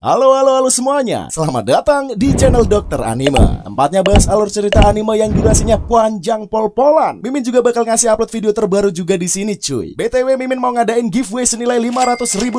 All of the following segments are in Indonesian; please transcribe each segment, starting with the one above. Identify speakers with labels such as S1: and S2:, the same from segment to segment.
S1: Halo semuanya, selamat datang di channel Dokter Anime. Tempatnya bahas alur cerita anime yang durasinya panjang pol-polan. Mimin juga bakal ngasih upload video terbaru juga di sini cuy. BTW Mimin mau ngadain giveaway senilai Rp500.000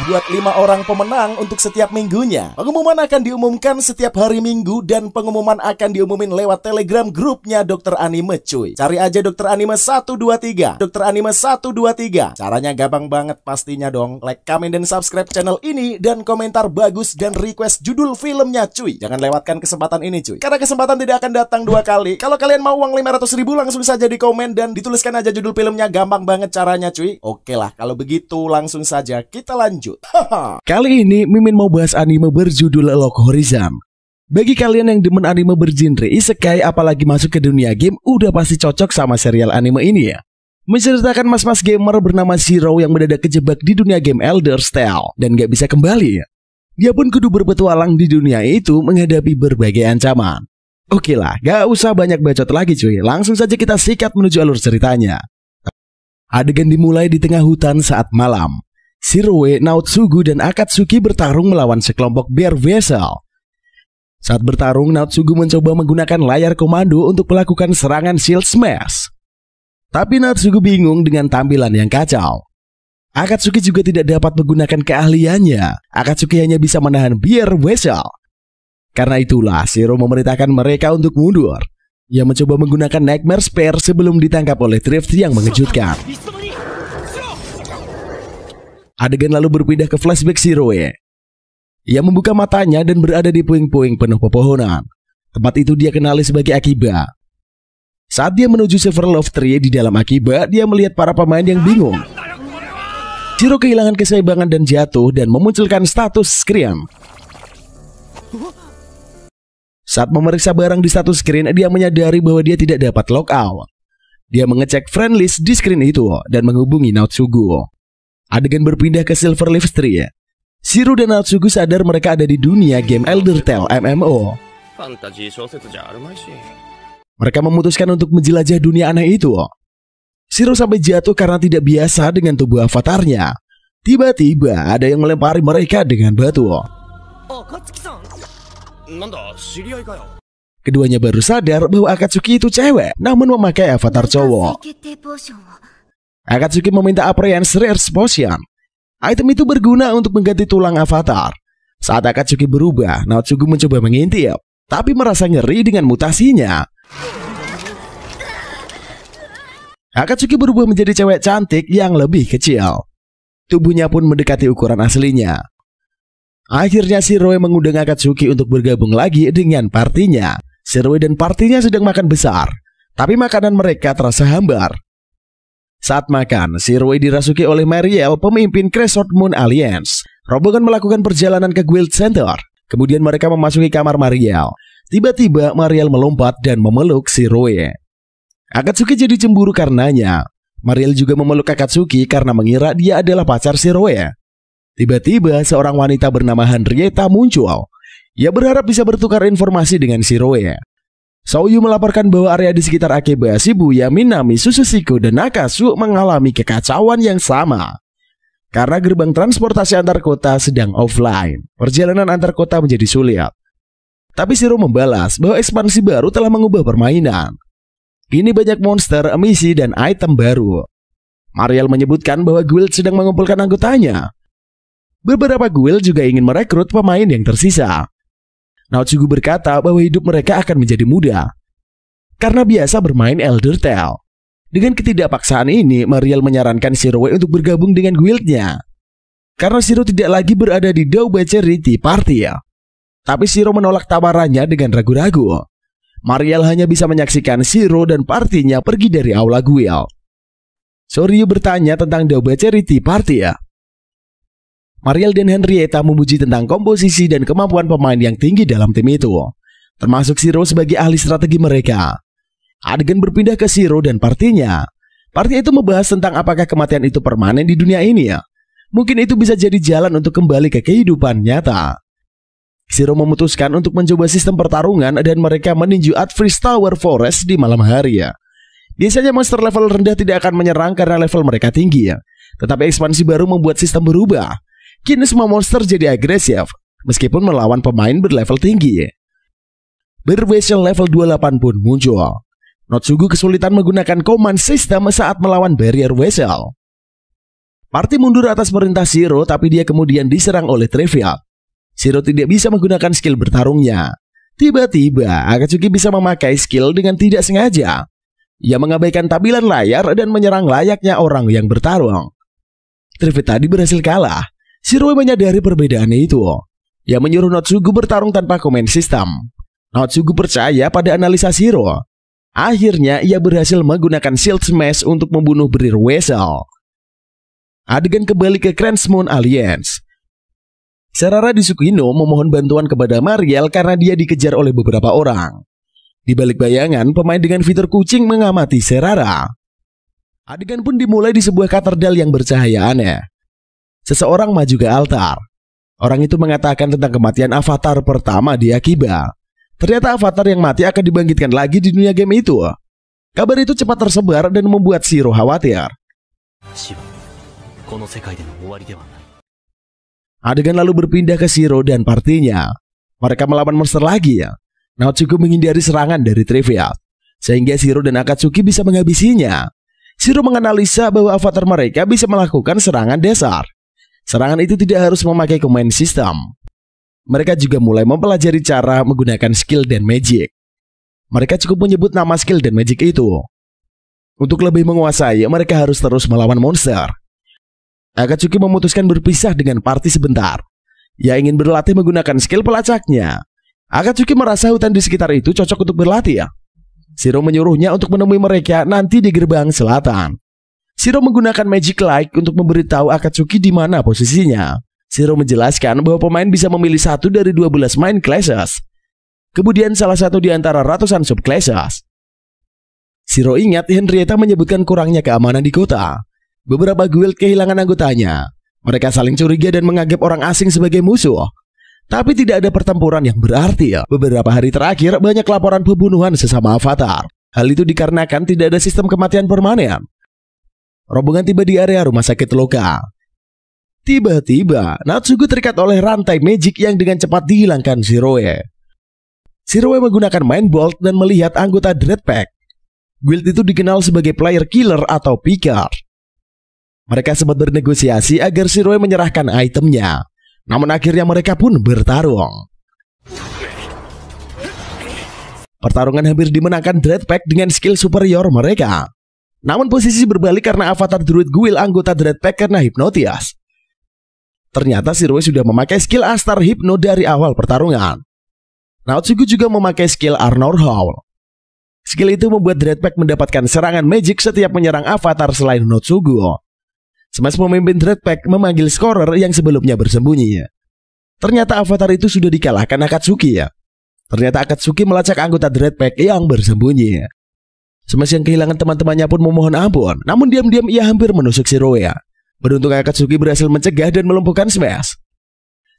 S1: buat 5 orang pemenang untuk setiap minggunya. Pengumuman akan diumumkan setiap hari Minggu dan pengumuman akan diumumin lewat Telegram grupnya Dokter Anime cuy. Cari aja Dokter Anime 123, Dokter Anime 123. Caranya gampang banget pastinya dong. Like, comment, dan subscribe channel ini dan komentar bagus dan request judul filmnya cuy. Jangan lewatkan kesempatan ini cuy, karena kesempatan tidak akan datang dua kali. Kalau kalian mau uang 500.000 langsung saja di komen dan dituliskan aja judul filmnya. Gampang banget caranya cuy. Oke lah, kalau begitu langsung saja kita lanjut. Kali ini Mimin mau bahas anime berjudul Lock Horizon. Bagi kalian yang demen anime bergenre isekai apalagi masuk ke dunia game, udah pasti cocok sama serial anime ini ya. Menceritakan mas-mas gamer bernama Shiro yang mendadak kejebak di dunia game Elder's Tale dan gak bisa kembali. Dia pun kudu berpetualang di dunia itu menghadapi berbagai ancaman. Oke lah, gak usah banyak bacot lagi cuy. Langsung saja kita sikat menuju alur ceritanya. Adegan dimulai di tengah hutan saat malam. Shiroe, Naotsugu, dan Akatsuki bertarung melawan sekelompok bear vessel. Saat bertarung, Naotsugu mencoba menggunakan layar komando untuk melakukan serangan shield smash. Tapi Naotsugu bingung dengan tampilan yang kacau. Akatsuki juga tidak dapat menggunakan keahliannya. Akatsuki hanya bisa menahan bear vessel. Karena itulah Shiro memerintahkan mereka untuk mundur. Ia mencoba menggunakan Nightmare Spear sebelum ditangkap oleh Drift yang mengejutkan. Adegan lalu berpindah ke flashback Shiroe. Ia membuka matanya dan berada di puing-puing penuh pepohonan. Tempat itu dia kenali sebagai Akiba. Saat dia menuju Silver Love Tree di dalam Akiba, dia melihat para pemain yang bingung. Shiro kehilangan keseimbangan dan jatuh dan memunculkan status screen. Saat memeriksa barang di status screen, dia menyadari bahwa dia tidak dapat logout. Dia mengecek friend list di screen itu dan menghubungi Naotsugu. Adegan berpindah ke Silver Leaf Tree. Shiro dan Naotsugu sadar mereka ada di dunia game Elder Tale MMO. Mereka memutuskan untuk menjelajah dunia aneh itu. Shiro sampai jatuh karena tidak biasa dengan tubuh avatarnya. Tiba-tiba ada yang melempari mereka dengan batu. Keduanya baru sadar bahwa Akatsuki itu cewek, namun memakai avatar cowok. Akatsuki meminta Apprehense Rare Potion. Item itu berguna untuk mengganti tulang avatar. Saat Akatsuki berubah, Naotsugu mencoba mengintip, tapi merasa ngeri dengan mutasinya. Akatsuki berubah menjadi cewek cantik yang lebih kecil. Tubuhnya pun mendekati ukuran aslinya. Akhirnya Shiroe mengundang Akatsuki untuk bergabung lagi dengan partinya. Shiroe dan partinya sedang makan besar, tapi makanan mereka terasa hambar. Saat makan, Shiroe dirasuki oleh Mariel, pemimpin Crescent Moon Alliance. Rombongan melakukan perjalanan ke Guild Center. Kemudian mereka memasuki kamar Mariel. Tiba-tiba Mariel melompat dan memeluk Shiroe. Akatsuki jadi cemburu karenanya. Mariel juga memeluk Akatsuki karena mengira dia adalah pacar Shiroe. Tiba-tiba seorang wanita bernama Henrietta muncul. Ia berharap bisa bertukar informasi dengan Shiroe. Souyu melaporkan bahwa area di sekitar Akiba, Shibuya, Minami, Susushiko, dan Nakasu mengalami kekacauan yang sama. Karena gerbang transportasi antar kota sedang offline, perjalanan antar kota menjadi sulit. Tapi Shiro membalas bahwa ekspansi baru telah mengubah permainan. Kini banyak monster, misi, dan item baru. Mariel menyebutkan bahwa guild sedang mengumpulkan anggotanya. Beberapa guild juga ingin merekrut pemain yang tersisa. Naotsugu berkata bahwa hidup mereka akan menjadi mudah karena biasa bermain Elder Tale. Dengan ketidakpaksaan ini, Mariel menyarankan Shiroe untuk bergabung dengan guildnya. Karena Shiro tidak lagi berada di Doubacherry Tea Party. Tapi Shiro menolak tawarannya dengan ragu-ragu. Mariel hanya bisa menyaksikan Shiro dan partinya pergi dari aula guild. Soryu bertanya tentang Doubacherry Tea Party. Mariel dan Henrietta memuji tentang komposisi dan kemampuan pemain yang tinggi dalam tim itu, termasuk Shiro sebagai ahli strategi mereka. Adegan berpindah ke Shiro dan partinya. Parti itu membahas tentang apakah kematian itu permanen di dunia ini ya. Mungkin itu bisa jadi jalan untuk kembali ke kehidupan nyata. Shiro memutuskan untuk mencoba sistem pertarungan dan mereka meninju Atfreeze Tower Forest di malam hari ya. Biasanya monster level rendah tidak akan menyerang karena level mereka tinggi ya. Tetapi ekspansi baru membuat sistem berubah. Kini semua monster jadi agresif. meskipun melawan pemain berlevel tinggi. Berwesel level 28 pun muncul. Notsugu kesulitan menggunakan command system saat melawan barrier Wesel. Party mundur atas perintah Shiro, tapi dia kemudian diserang oleh Trivial. Shiro tidak bisa menggunakan skill bertarungnya. Tiba-tiba Akatsuki bisa memakai skill dengan tidak sengaja. Ia mengabaikan tampilan layar dan menyerang layaknya orang yang bertarung. Trivial tadi berhasil kalah. Shiro menyadari perbedaannya itu. Ia menyuruh Notsugu bertarung tanpa command system. Notsugu percaya pada analisa Shiro. Akhirnya ia berhasil menggunakan Shield Smash untuk membunuh Barrier Wesel. Adegan kembali ke Cranes Moon Alliance. Serara di Tsukino memohon bantuan kepada Mariel karena dia dikejar oleh beberapa orang. Di balik bayangan, pemain dengan fitur kucing mengamati Serara. Adegan pun dimulai di sebuah katedral yang bercahaya aneh. Seseorang maju ke altar. Orang itu mengatakan tentang kematian avatar pertama di Akiba. Ternyata avatar yang mati akan dibangkitkan lagi di dunia game itu. Kabar itu cepat tersebar dan membuat Shiro khawatir. Adegan lalu berpindah ke Shiro dan partinya. Mereka melawan monster lagi ya. Notsugu menghindari serangan dari Trivial, sehingga Shiro dan Akatsuki bisa menghabisinya. Shiro menganalisa bahwa avatar mereka bisa melakukan serangan dasar. Serangan itu tidak harus memakai command system. Mereka juga mulai mempelajari cara menggunakan skill dan magic. Mereka cukup menyebut nama skill dan magic itu. Untuk lebih menguasai, mereka harus terus melawan monster. Akatsuki memutuskan berpisah dengan party sebentar. Ia ingin berlatih menggunakan skill pelacaknya. Akatsuki merasa hutan di sekitar itu cocok untuk berlatih. Shiro menyuruhnya untuk menemui mereka nanti di gerbang selatan. Shiro menggunakan magic light untuk memberitahu Akatsuki di mana posisinya. Shiro menjelaskan bahwa pemain bisa memilih satu dari 12 main classes. Kemudian salah satu di antara ratusan subclasses. Shiro ingat Henrietta menyebutkan kurangnya keamanan di kota. Beberapa guild kehilangan anggotanya. Mereka saling curiga dan menganggap orang asing sebagai musuh. Tapi tidak ada pertempuran yang berarti. Beberapa hari terakhir banyak laporan pembunuhan sesama avatar. Hal itu dikarenakan tidak ada sistem kematian permanen. Rombongan tiba di area rumah sakit loka. Tiba-tiba, Notsugu terikat oleh rantai magic yang dengan cepat dihilangkan Shiroe. Shiroe menggunakan Mind Bolt dan melihat anggota Dreadpack. Guild itu dikenal sebagai player killer atau picker. Mereka sempat bernegosiasi agar Shiroe menyerahkan itemnya. Namun akhirnya mereka pun bertarung. Pertarungan hampir dimenangkan Dreadpack dengan skill superior mereka. Namun posisi berbalik karena avatar Druid Guild anggota Dreadpack kena hipnotis. Ternyata Shiroi sudah memakai skill Astar Hypno dari awal pertarungan. Notsugu juga memakai skill Arnor Howl. Skill itu membuat Dreadpack mendapatkan serangan magic setiap menyerang avatar selain Notsugu. Smash pemimpin Dreadpack memanggil scorer yang sebelumnya bersembunyi. Ternyata avatar itu sudah dikalahkan Akatsuki ya. Ternyata Akatsuki melacak anggota Dreadpack yang bersembunyi. Smash yang kehilangan teman-temannya pun memohon ampun. Namun diam-diam ia hampir menusuk Shiroi ya. Beruntung Akatsuki berhasil mencegah dan melumpuhkan Smash.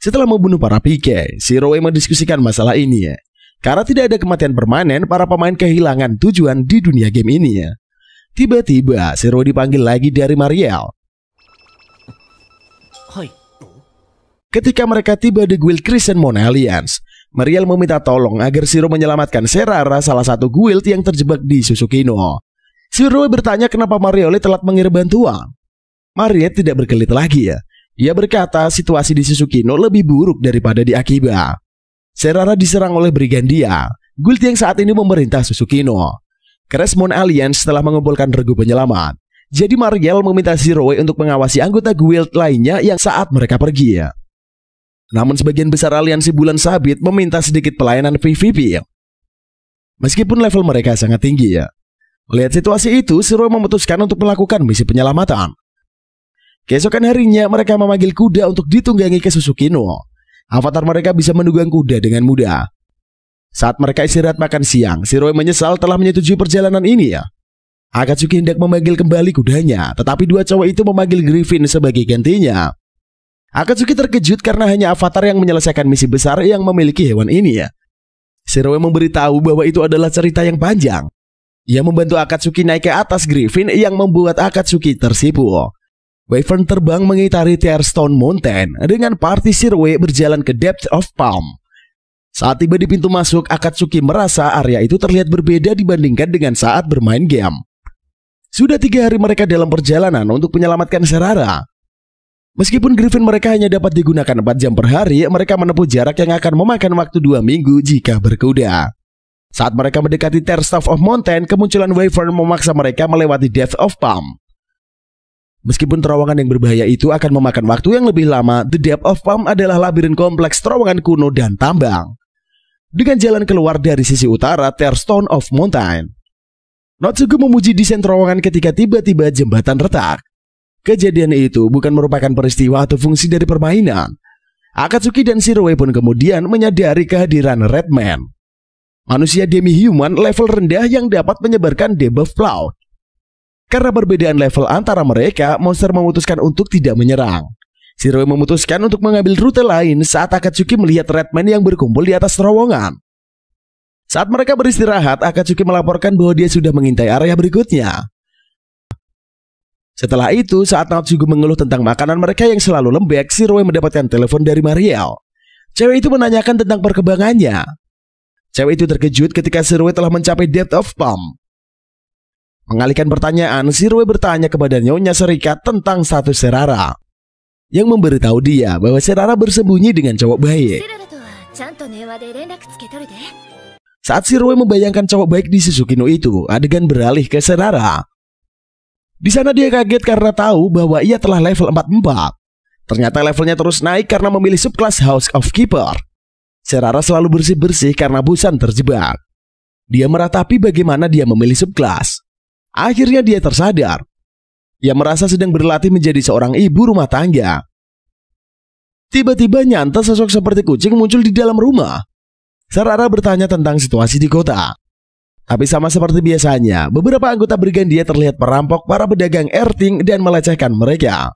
S1: Setelah membunuh para PK, Shiroi mendiskusikan masalah ini. Karena tidak ada kematian permanen, para pemain kehilangan tujuan di dunia game ini. Tiba-tiba Shiroi dipanggil lagi dari Mariel. Ketika mereka tiba di guild Crescent Moon Alliance, Mariel meminta tolong agar Shiro menyelamatkan Serara, salah satu guild yang terjebak di Susukino. Shiroi bertanya kenapa Mariel telat mengirim bantuan. Mariel tidak berkelit lagi ya. Ia berkata situasi di Susukino lebih buruk daripada di Akiba. Serara diserang oleh Brigandia, guild yang saat ini memerintah Susukino. Crescent Moon Alliance telah mengumpulkan regu penyelamat. Jadi Mariel meminta Shiroi untuk mengawasi anggota guild lainnya yang saat mereka pergi ya. Namun sebagian besar aliansi bulan sabit meminta sedikit pelayanan PvP. Meskipun level mereka sangat tinggi ya. Melihat situasi itu, Shiroi memutuskan untuk melakukan misi penyelamatan. Keesokan harinya mereka memanggil kuda untuk ditunggangi ke Susukino. Avatar mereka bisa menunggang kuda dengan mudah. Saat mereka istirahat makan siang, Shiroi menyesal telah menyetujui perjalanan ini ya. Akatsuki hendak memanggil kembali kudanya, tetapi dua cowok itu memanggil Griffin sebagai gantinya. Akatsuki terkejut karena hanya avatar yang menyelesaikan misi besar yang memiliki hewan ini ya. Shiroi memberitahu bahwa itu adalah cerita yang panjang. Ia membantu Akatsuki naik ke atas Griffin yang membuat Akatsuki tersipu. Wyvern terbang mengitari Tearstone Mountain dengan party Shiroi berjalan ke Depth of Palm. Saat tiba di pintu masuk, Akatsuki merasa area itu terlihat berbeda dibandingkan dengan saat bermain game. Sudah 3 hari mereka dalam perjalanan untuk menyelamatkan Serara. Meskipun Griffin mereka hanya dapat digunakan 4 jam per hari, mereka menempuh jarak yang akan memakan waktu 2 minggu jika berkuda. Saat mereka mendekati Tearstone of Mountain, kemunculan Wyvern memaksa mereka melewati Depth of Palm. Meskipun terowongan yang berbahaya itu akan memakan waktu yang lebih lama, The Depth of Palm adalah labirin kompleks terowongan kuno dan tambang. Dengan jalan keluar dari sisi utara Tearstone of Mountain, Natsugu memuji desain terowongan ketika tiba-tiba jembatan retak. Kejadian itu bukan merupakan peristiwa atau fungsi dari permainan. Akatsuki dan Shiroi pun kemudian menyadari kehadiran Redman, manusia demi-human level rendah yang dapat menyebarkan debuff cloud. Karena perbedaan level antara mereka, monster memutuskan untuk tidak menyerang. Shiroi memutuskan untuk mengambil rute lain saat Akatsuki melihat Redman yang berkumpul di atas terowongan. Saat mereka beristirahat, Akatsuki melaporkan bahwa dia sudah mengintai area berikutnya. Setelah itu, saat Natsugu mengeluh tentang makanan mereka yang selalu lembek, Shiroi mendapatkan telepon dari Mariel. Cewek itu menanyakan tentang perkembangannya. Cewek itu terkejut ketika Shiroi telah mencapai Depth of Palm. Mengalihkan pertanyaan, Shiroi bertanya kepada Nyonya Serikat tentang status Serara, yang memberitahu dia bahwa Serara bersembunyi dengan cowok baik. Saat Shiroi membayangkan cowok baik di Susukino itu, adegan beralih ke Serara. Di sana dia kaget karena tahu bahwa ia telah level 44. Ternyata levelnya terus naik karena memilih subclass House of Keeper. Serara selalu bersih-bersih karena bosan terjebak. Dia meratapi bagaimana dia memilih subclass. Akhirnya dia tersadar. Ia merasa sedang berlatih menjadi seorang ibu rumah tangga. Tiba-tiba nyata sosok seperti kucing muncul di dalam rumah. Serara bertanya tentang situasi di kota. Tapi sama seperti biasanya, beberapa anggota Brigandia terlihat merampok para pedagang Erting dan melecehkan mereka.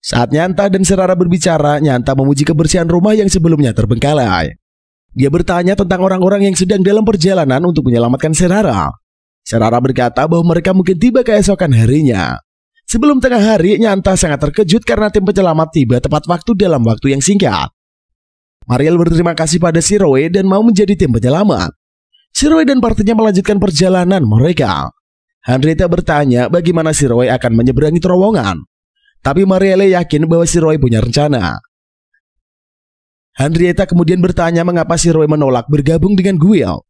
S1: Saat Nyanta dan Serara berbicara, Nyanta memuji kebersihan rumah yang sebelumnya terbengkalai. Dia bertanya tentang orang-orang yang sedang dalam perjalanan untuk menyelamatkan Serara. Serara berkata bahwa mereka mungkin tiba keesokan harinya. Sebelum tengah hari, Nyanta sangat terkejut karena tim penyelamat tiba tepat waktu dalam waktu yang singkat. Mariel berterima kasih pada Shiroi dan mau menjadi tim penyelamat. Shiroi dan partinya melanjutkan perjalanan mereka. Henrietta bertanya bagaimana Shiroi akan menyeberangi terowongan. Tapi Marielle yakin bahwa Shiroi punya rencana. Henrietta kemudian bertanya mengapa Shiroi menolak bergabung dengan Guild.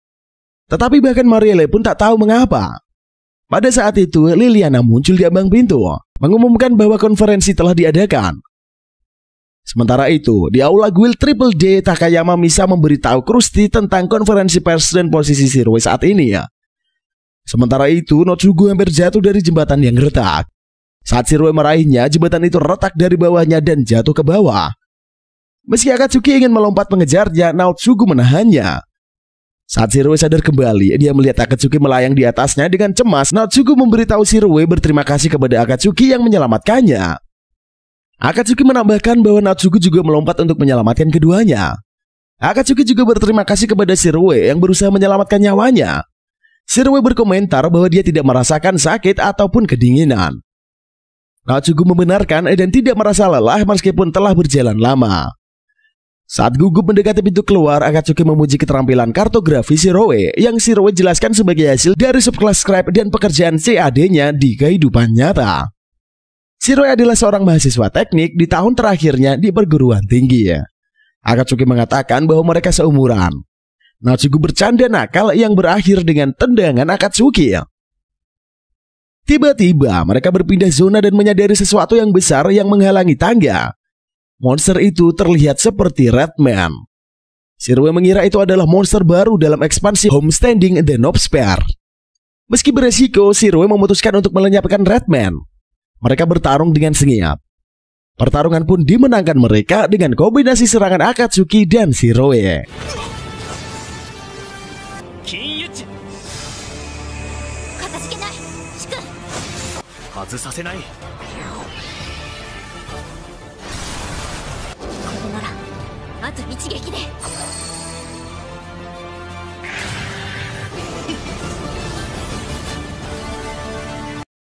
S1: Tetapi bahkan Marielle pun tak tahu mengapa. Pada saat itu Liliana muncul di ambang pintu, mengumumkan bahwa konferensi telah diadakan. Sementara itu, di aula Guild Triple D, Takayama Misa memberitahu Krusty tentang konferensi pers dan posisi Shiroi saat ini ya. Sementara itu, Natsugu hampir jatuh dari jembatan yang retak. Saat Shiroi meraihnya, jembatan itu retak dari bawahnya dan jatuh ke bawah. Meski Akatsuki ingin melompat mengejarnya, Natsugu menahannya. Saat Shiroi sadar kembali, dia melihat Akatsuki melayang di atasnya dengan cemas. Natsugu memberitahu Shiroi berterima kasih kepada Akatsuki yang menyelamatkannya. Akatsuki menambahkan bahwa Natsugu juga melompat untuk menyelamatkan keduanya. Akatsuki juga berterima kasih kepada Shiroi yang berusaha menyelamatkan nyawanya. Shiroi berkomentar bahwa dia tidak merasakan sakit ataupun kedinginan. Natsugu membenarkan dan tidak merasa lelah meskipun telah berjalan lama. Saat gugup mendekati pintu keluar, Akatsuki memuji keterampilan kartografi Shiroi yang Shiroi jelaskan sebagai hasil dari subclass scrap dan pekerjaan CAD-nya di kehidupan nyata. Shiroi adalah seorang mahasiswa teknik di tahun terakhirnya di perguruan tinggi. Akatsuki mengatakan bahwa mereka seumuran. Natsugu bercanda nakal yang berakhir dengan tendangan Akatsuki. Tiba-tiba mereka berpindah zona dan menyadari sesuatu yang besar yang menghalangi tangga. Monster itu terlihat seperti Redman. Shiroi mengira itu adalah monster baru dalam ekspansi Homestanding the Noobsphere. Meski beresiko, Shiroi memutuskan untuk melenyapkan Redman. Mereka bertarung dengan sengit. Pertarungan pun dimenangkan mereka dengan kombinasi serangan Akatsuki dan Shiroi.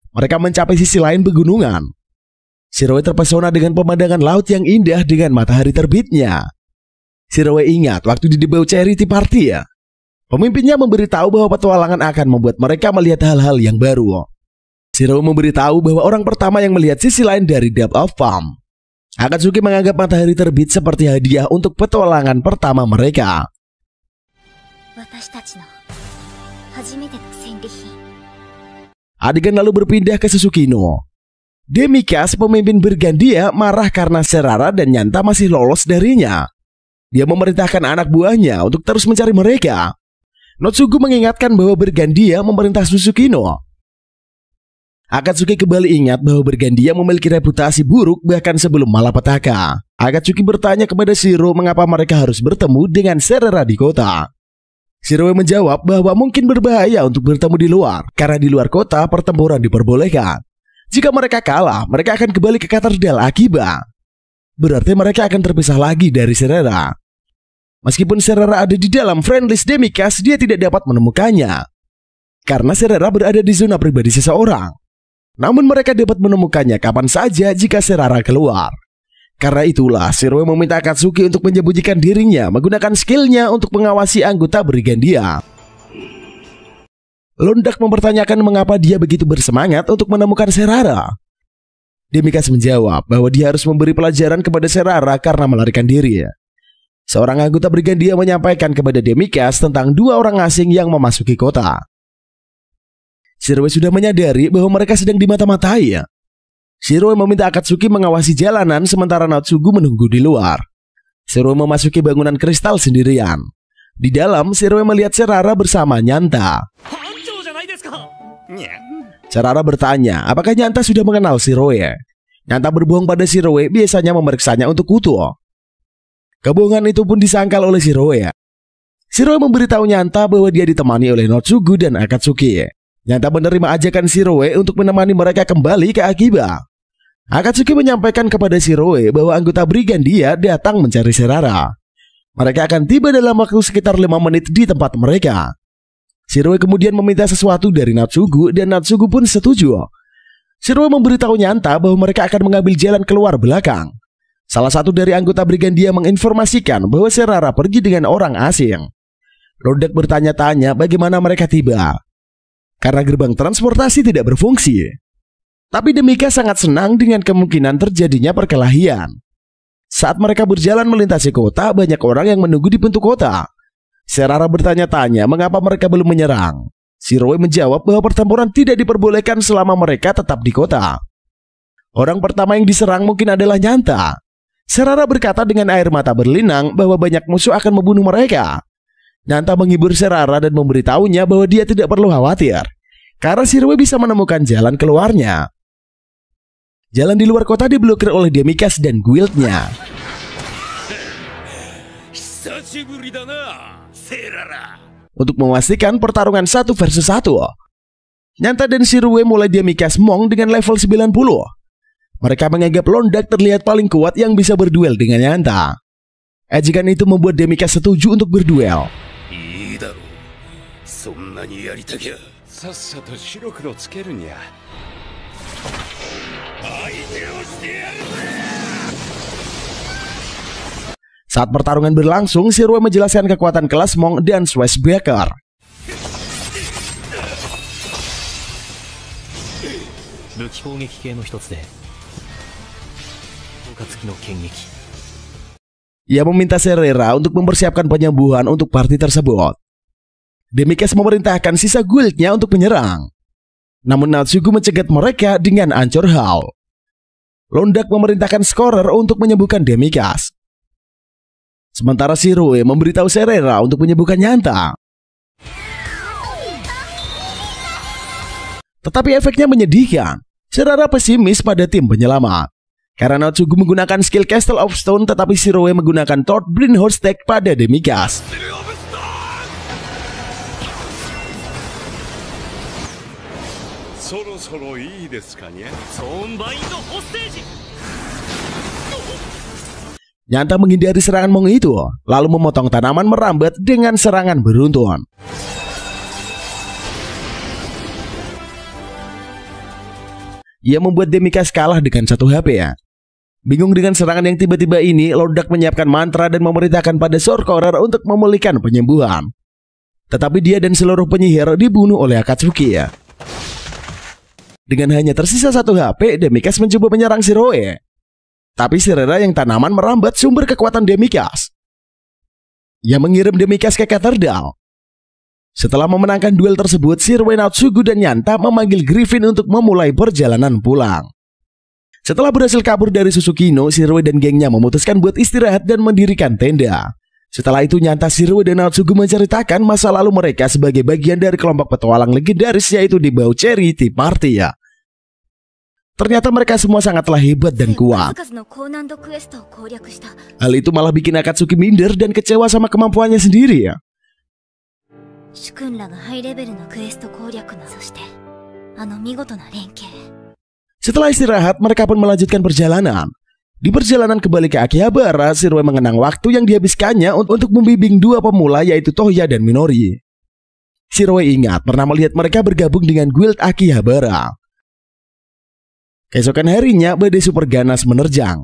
S1: Mereka mencapai sisi lain pegunungan. Shiroe terpesona dengan pemandangan laut yang indah dengan matahari terbitnya. Shiroe ingat waktu di debut charity party ya. Pemimpinnya memberitahu bahwa petualangan akan membuat mereka melihat hal-hal yang baru. Shiroe memberitahu bahwa orang pertama yang melihat sisi lain dari Depth of Palm. Akatsuki menganggap matahari terbit seperti hadiah untuk petualangan pertama mereka. Adegan lalu berpindah ke Susukino. Demikas, pemimpin Brigandía, marah karena Serara dan Nyanta masih lolos darinya. Dia memerintahkan anak buahnya untuk terus mencari mereka. Notsugu mengingatkan bahwa Brigandía memerintah Susukino. Akatsuki kembali ingat bahwa Brigandía memiliki reputasi buruk bahkan sebelum malapetaka. Akatsuki bertanya kepada Shiro mengapa mereka harus bertemu dengan Serara di kota. Shiro menjawab bahwa mungkin berbahaya untuk bertemu di luar, karena di luar kota pertempuran diperbolehkan. Jika mereka kalah, mereka akan kembali ke Katedral Akiba. Berarti mereka akan terpisah lagi dari Serara. Meskipun Serara ada di dalam friendlist Demikas, dia tidak dapat menemukannya. Karena Serara berada di zona pribadi seseorang. Namun mereka dapat menemukannya kapan saja jika Serara keluar. Karena itulah, Shiro meminta Akatsuki untuk menyembunyikan dirinya menggunakan skillnya untuk mengawasi anggota Brigandía. Londak mempertanyakan mengapa dia begitu bersemangat untuk menemukan Serara. Demikas menjawab bahwa dia harus memberi pelajaran kepada Serara karena melarikan diri. Seorang anggota Brigandía menyampaikan kepada Demikas tentang dua orang asing yang memasuki kota. Shiro sudah menyadari bahwa mereka sedang dimata-matai. Shiro meminta Akatsuki mengawasi jalanan sementara Notsugu menunggu di luar. Shiro memasuki bangunan kristal sendirian. Di dalam, Shiro melihat Serara bersama Nyanta. Serara bertanya, apakah Nyanta sudah mengenal Shiroe? Nyanta berbohong pada Shiroe, biasanya memeriksanya untuk kutu. Kebohongan itu pun disangkal oleh Shiroe. Shiroe memberitahu Nyanta bahwa dia ditemani oleh Notsugu dan Akatsuki. Nyanta menerima ajakan Shiroe untuk menemani mereka kembali ke Akiba. Akatsuki menyampaikan kepada Shiroe bahwa anggota Brigandía datang mencari Serara. Mereka akan tiba dalam waktu sekitar 5 menit di tempat mereka. Shiroe kemudian meminta sesuatu dari Notsugu dan Notsugu pun setuju. Shiroe memberitahu Nyanta bahwa mereka akan mengambil jalan keluar belakang. Salah satu dari anggota Brigandía menginformasikan bahwa Serara pergi dengan orang asing. Londak bertanya-tanya bagaimana mereka tiba. Karena gerbang transportasi tidak berfungsi. Tapi Demikas sangat senang dengan kemungkinan terjadinya perkelahian. Saat mereka berjalan melintasi kota, banyak orang yang menunggu di pintu kota. Serara bertanya-tanya mengapa mereka belum menyerang. Shiroe menjawab bahwa pertempuran tidak diperbolehkan selama mereka tetap di kota. Orang pertama yang diserang mungkin adalah Nyanta. Serara berkata dengan air mata berlinang bahwa banyak musuh akan membunuh mereka. Nyanta menghibur Serara dan memberitahunya bahwa dia tidak perlu khawatir, karena Shiroe bisa menemukan jalan keluarnya. Jalan di luar kota diblokir oleh Demikas dan guildnya. Untuk memastikan pertarungan 1 versus 1, Nyanta dan Shiroe mulai Demikas Monk dengan level 90. Mereka menganggap Londak terlihat paling kuat yang bisa berduel dengan Nyanta. Ajakan itu membuat Demikas setuju untuk berduel. Saat pertarungan berlangsung, Shiroe menjelaskan kekuatan kelas Monk dan Swashbuckler. Ia meminta Serara untuk mempersiapkan penyembuhan untuk party tersebut. Demikas memerintahkan sisa guildnya untuk menyerang. Namun Notsugu mencegat mereka dengan ancur hal. Londak memerintahkan scorer untuk menyembuhkan Demikas. Sementara Shiroe memberitahu Serara untuk menyembuhkan Nyanta. Tetapi efeknya menyedihkan. Serara pesimis pada tim penyelamat. Karena Notsugu menggunakan skill Castle of Stone, tetapi Shiroe menggunakan Third Blind Horse Tag pada Demikas. Nyanta menghindari serangan Monk itu, lalu memotong tanaman merambat dengan serangan beruntun. Ia membuat Demikas kalah dengan 1 HP ya. Bingung dengan serangan yang tiba-tiba ini, Lordak menyiapkan mantra dan memerintahkan pada Sorcerer untuk memulihkan penyembuhan. Tetapi dia dan seluruh penyihir dibunuh oleh Akatsuki ya. Dengan hanya tersisa 1 HP, Demikas mencoba menyerang Shiroe. Tapi Shirera yang tanaman merambat sumber kekuatan Demikas. Ia mengirim Demikas ke katedral. Setelah memenangkan duel tersebut, Shiroe, Natsugu, dan Nyanta memanggil Griffin untuk memulai perjalanan pulang. Setelah berhasil kabur dari Susukino, Shiroe dan gengnya memutuskan buat istirahat dan mendirikan tenda. Setelah itu Nyanta, Shiroe, dan Natsugu menceritakan masa lalu mereka sebagai bagian dari kelompok petualang legendaris yaitu di Baucherry Tea Party ya. Ternyata mereka semua sangatlah hebat dan kuat. Hal itu malah bikin Akatsuki minder dan kecewa sama kemampuannya sendiri ya. Setelah istirahat, mereka pun melanjutkan perjalanan. Di perjalanan kembali ke Akihabara, Shiroe mengenang waktu yang dihabiskannya untuk membimbing 2 pemula yaitu Tohya dan Minori. Shiroe ingat pernah melihat mereka bergabung dengan guild Akihabara. Keesokan harinya, badai super ganas menerjang.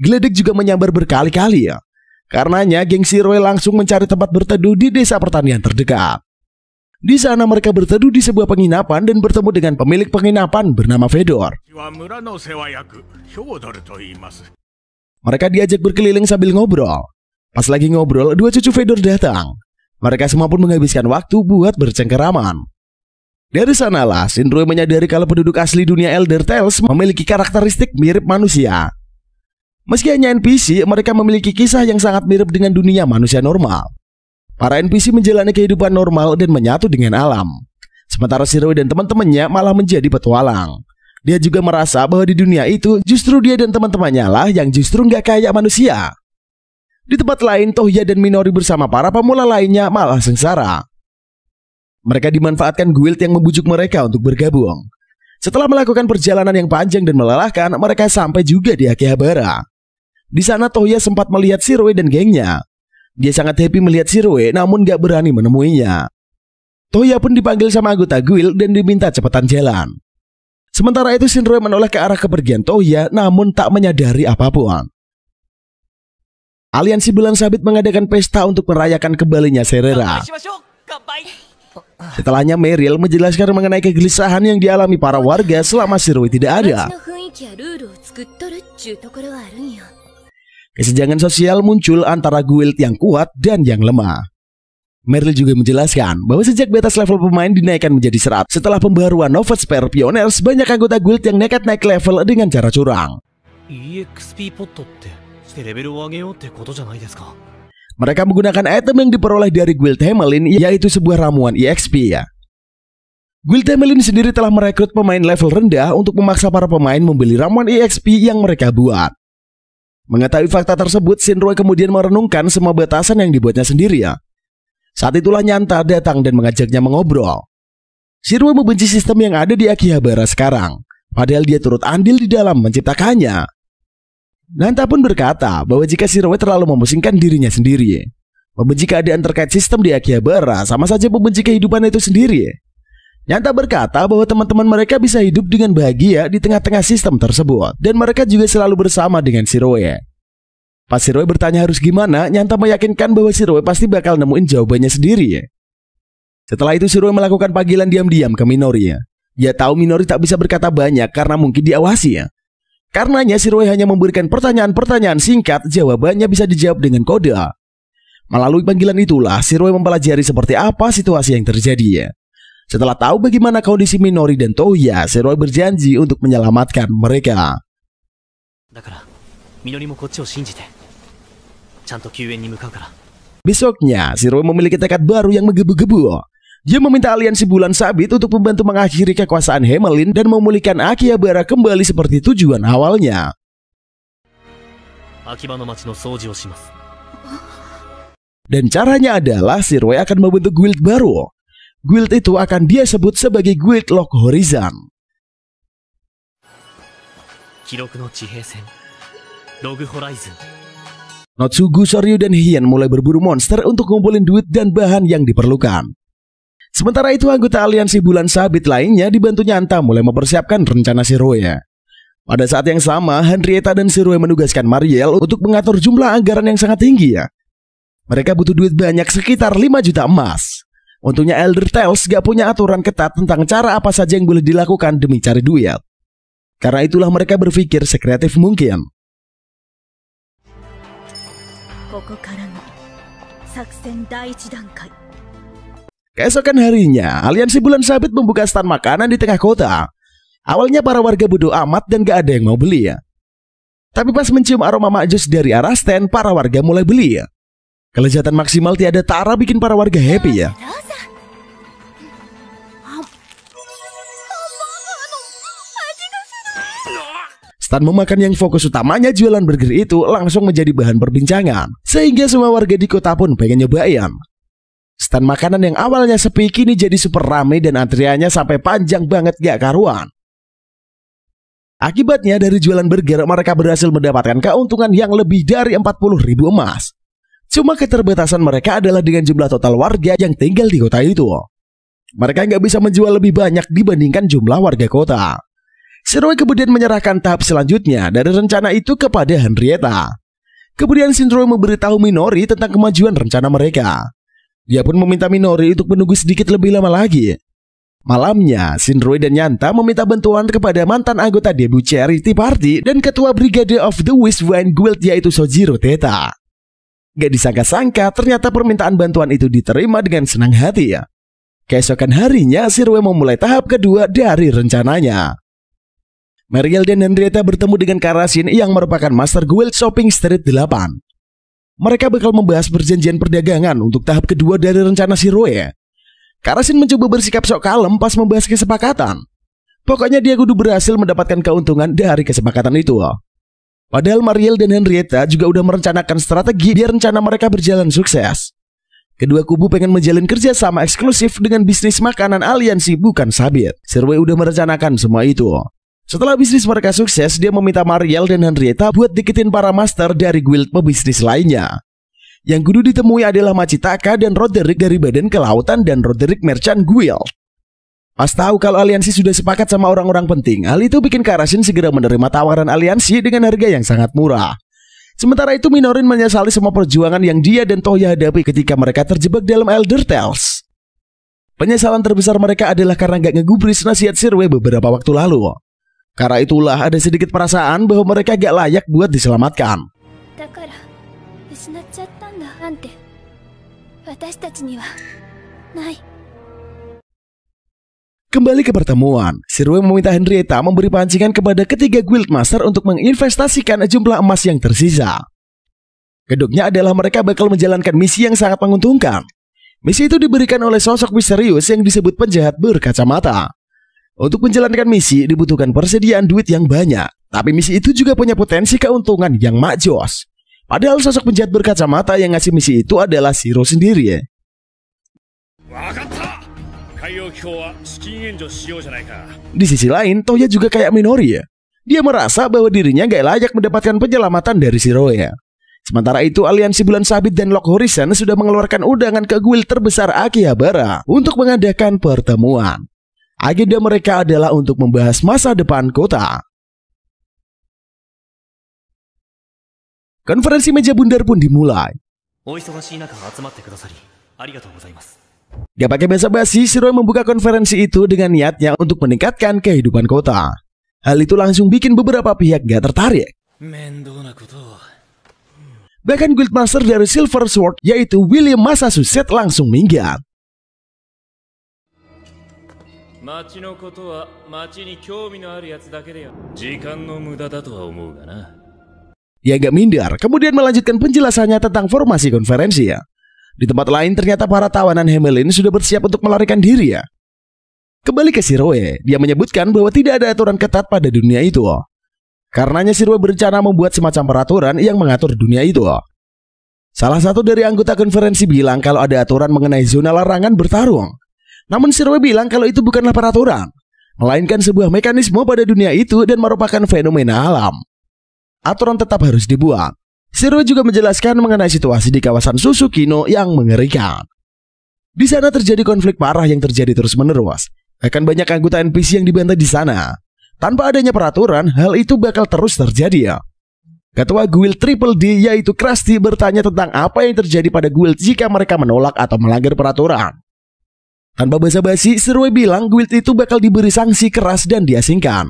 S1: Geledek juga menyambar berkali-kali ya. Karenanya, geng Shiroe langsung mencari tempat berteduh di desa pertanian terdekat. Di sana mereka berteduh di sebuah penginapan dan bertemu dengan pemilik penginapan bernama Fedor. Mereka diajak berkeliling sambil ngobrol. Pas lagi ngobrol, 2 cucu Fedor datang. Mereka semua pun menghabiskan waktu buat bercengkeraman. Dari sanalah Shinroi menyadari kalau penduduk asli dunia Elder Tales memiliki karakteristik mirip manusia. Meski hanya NPC, mereka memiliki kisah yang sangat mirip dengan dunia manusia normal. Para NPC menjalani kehidupan normal dan menyatu dengan alam. Sementara Shiroe dan teman-temannya malah menjadi petualang. Dia juga merasa bahwa di dunia itu justru dia dan teman-temannya lah yang justru nggak kayak manusia. Di tempat lain, Tohya dan Minori bersama para pemula lainnya malah sengsara. Mereka dimanfaatkan guild yang membujuk mereka untuk bergabung. Setelah melakukan perjalanan yang panjang dan melelahkan, mereka sampai juga di Akihabara. Di sana Tohya sempat melihat Shiroe dan gengnya. Dia sangat happy melihat Shiroe namun gak berani menemuinya. Tohya pun dipanggil sama anggota guild dan diminta cepetan jalan. Sementara itu Shinroi menoleh ke arah kepergian Tohya namun tak menyadari apapun. Aliansi Bulan Sabit mengadakan pesta untuk merayakan kembalinya Serera. Setelahnya Meryl menjelaskan mengenai kegelisahan yang dialami para warga selama Shiroi tidak ada. Kesenjangan sosial muncul antara guild yang kuat dan yang lemah. Meryl juga menjelaskan bahwa sejak batas level pemain dinaikkan menjadi 100 setelah pembaruan Novet Spare Pioneers, banyak anggota guild yang nekat naik level dengan cara curang. Mereka menggunakan item yang diperoleh dari Guild Hamelin, yaitu sebuah ramuan EXP ya. Guild Hamelin sendiri telah merekrut pemain level rendah untuk memaksa para pemain membeli ramuan EXP yang mereka buat. Mengetahui fakta tersebut, Shinroi kemudian merenungkan semua batasan yang dibuatnya sendiri ya. Saat itulah Nyanta datang dan mengajaknya mengobrol. Shinroi membenci sistem yang ada di Akihabara sekarang, padahal dia turut andil di dalam menciptakannya. Nyanta pun berkata bahwa jika Shinroi terlalu memusingkan dirinya sendiri, membenci keadaan terkait sistem di Akihabara sama saja membenci kehidupan itu sendiri. Nyanta berkata bahwa teman-teman mereka bisa hidup dengan bahagia di tengah-tengah sistem tersebut, dan mereka juga selalu bersama dengan Shinroi. Pas Shinroi bertanya harus gimana, Nyanta meyakinkan bahwa Shinroi pasti bakal nemuin jawabannya sendiri. Setelah itu Shinroi melakukan panggilan diam-diam ke Minori. Dia tahu Minori tak bisa berkata banyak karena mungkin diawasi ya. Karenanya Shinroi hanya memberikan pertanyaan-pertanyaan singkat, jawabannya bisa dijawab dengan kode. Melalui panggilan itulah Shinroi mempelajari seperti apa situasi yang terjadi. Setelah tahu bagaimana kondisi Minori dan Tohya, Shinroi berjanji untuk menyelamatkan mereka. Besoknya, Shinroi memiliki tekad baru yang menggebu-gebu. Dia meminta aliansi Bulan Sabit untuk membantu mengakhiri kekuasaan Hamelin dan memulihkan Akihabara kembali seperti tujuan awalnya. Dan caranya adalah Shinroi akan membentuk guild baru. Guild itu akan dia sebut sebagai Guild Lock Horizon. Natsugu, Soryu, dan Hien mulai berburu monster untuk ngumpulin duit dan bahan yang diperlukan. Sementara itu anggota aliansi Bulan Sabit lainnya dibantu Nyanta mulai mempersiapkan rencana Shiroe. Pada saat yang sama, Henrietta dan Shiroe menugaskan Mariel untuk mengatur jumlah anggaran yang sangat tinggi ya. Mereka butuh duit banyak sekitar 5 juta emas. Untungnya Elder Tales gak punya aturan ketat tentang cara apa saja yang boleh dilakukan demi cari duit. Karena itulah mereka berpikir sekreatif mungkin. Keesokan harinya, aliansi Bulan Sabit membuka stand makanan di tengah kota. Awalnya para warga bodoh amat dan gak ada yang mau beli ya. Tapi pas mencium aroma makjus dari arah stand, para warga mulai beli ya. Kelezatan maksimal tiada tara bikin para warga happy ya. Stand memakan yang fokus utamanya jualan burger itu langsung menjadi bahan perbincangan. Sehingga semua warga di kota pun pengen nyobain. Stand makanan yang awalnya sepi kini jadi super ramai dan antriannya sampai panjang banget gak karuan. Akibatnya dari jualan burger mereka berhasil mendapatkan keuntungan yang lebih dari 40.000 emas. Cuma keterbatasan mereka adalah dengan jumlah total warga yang tinggal di kota itu. Mereka nggak bisa menjual lebih banyak dibandingkan jumlah warga kota. Shiroe kemudian menyerahkan tahap selanjutnya dari rencana itu kepada Henrietta. Kemudian Shinroe memberitahu Minori tentang kemajuan rencana mereka. Dia pun meminta Minori untuk menunggu sedikit lebih lama lagi. Malamnya, Shinroe dan Nyanta meminta bantuan kepada mantan anggota debut Charity Party dan ketua Brigade of the Wisdwine Guild yaitu Sojiro Teta. Gak disangka-sangka ternyata permintaan bantuan itu diterima dengan senang hati ya. Keesokan harinya Shiroe memulai tahap kedua dari rencananya. Mariel dan Henrietta bertemu dengan Karasin yang merupakan Master Guild Shopping Street 8. Mereka bakal membahas perjanjian perdagangan untuk tahap kedua dari rencana Shiroe. Karasin mencoba bersikap sok kalem pas membahas kesepakatan. Pokoknya dia kudu berhasil mendapatkan keuntungan dari kesepakatan itu. Padahal Mariel dan Henrietta juga udah merencanakan strategi biar rencana mereka berjalan sukses. Kedua kubu pengen menjalin kerja sama eksklusif dengan bisnis makanan aliansi Bukan Sabit. Shiroe udah merencanakan semua itu. Setelah bisnis mereka sukses, dia meminta Mariel dan Henrietta buat deketin para master dari guild pebisnis lainnya. Yang kudu ditemui adalah Machitaka dan Roderick dari Badan Kelautan dan Roderick Merchant Guild. Pas tahu kalau aliansi sudah sepakat sama orang-orang penting, hal itu bikin Karasin segera menerima tawaran aliansi dengan harga yang sangat murah. Sementara itu Minorin menyesali semua perjuangan yang dia dan Toya hadapi ketika mereka terjebak dalam Elder Tales. Penyesalan terbesar mereka adalah karena gak ngegubris nasihat Shiroe beberapa waktu lalu. Karena itulah ada sedikit perasaan bahwa mereka gak layak buat diselamatkan. Kembali ke pertemuan, Shiroe meminta Henrietta memberi pancingan kepada ketiga guildmaster untuk menginvestasikan jumlah emas yang tersisa. Kedoknya adalah mereka bakal menjalankan misi yang sangat menguntungkan. Misi itu diberikan oleh sosok misterius yang disebut penjahat berkacamata. Untuk menjalankan misi dibutuhkan persediaan duit yang banyak, tapi misi itu juga punya potensi keuntungan yang makjos. Padahal sosok penjahat berkacamata yang ngasih misi itu adalah Shiro sendiri. Di sisi lain, Toya juga kayak Minori ya. Dia merasa bahwa dirinya gak layak mendapatkan penyelamatan dari Shiroe. Sementara itu, aliansi Bulan Sabit dan Lock Horizon sudah mengeluarkan undangan ke guild terbesar Akihabara untuk mengadakan pertemuan. Agenda mereka adalah untuk membahas masa depan kota. Konferensi meja bundar pun dimulai. Gak pakai basa-basi, Shiroe membuka konferensi itu dengan niatnya untuk meningkatkan kehidupan kota. Hal itu langsung bikin beberapa pihak gak tertarik. Bahkan guildmaster dari Silver Sword yaitu William Massachusetts langsung minggat. Dia agak minder, kemudian melanjutkan penjelasannya tentang formasi konferensi ya. Di tempat lain ternyata para tawanan Hamelin sudah bersiap untuk melarikan diri ya. Kembali ke Shiroe, dia menyebutkan bahwa tidak ada aturan ketat pada dunia itu. Karenanya Shiroe berencana membuat semacam peraturan yang mengatur dunia itu. Salah satu dari anggota konferensi bilang kalau ada aturan mengenai zona larangan bertarung. Namun Shiroe bilang kalau itu bukanlah peraturan, melainkan sebuah mekanisme pada dunia itu dan merupakan fenomena alam. Aturan tetap harus dibuat. Shiroe juga menjelaskan mengenai situasi di kawasan Susukino yang mengerikan. Di sana terjadi konflik parah yang terjadi terus-menerus. Bahkan banyak anggota NPC yang dibantai di sana. Tanpa adanya peraturan, hal itu bakal terus terjadi ya. Ketua guild Triple D yaitu Krusty bertanya tentang apa yang terjadi pada guild jika mereka menolak atau melanggar peraturan. Tanpa basa-basi, Shiroi bilang guild itu bakal diberi sanksi keras dan diasingkan.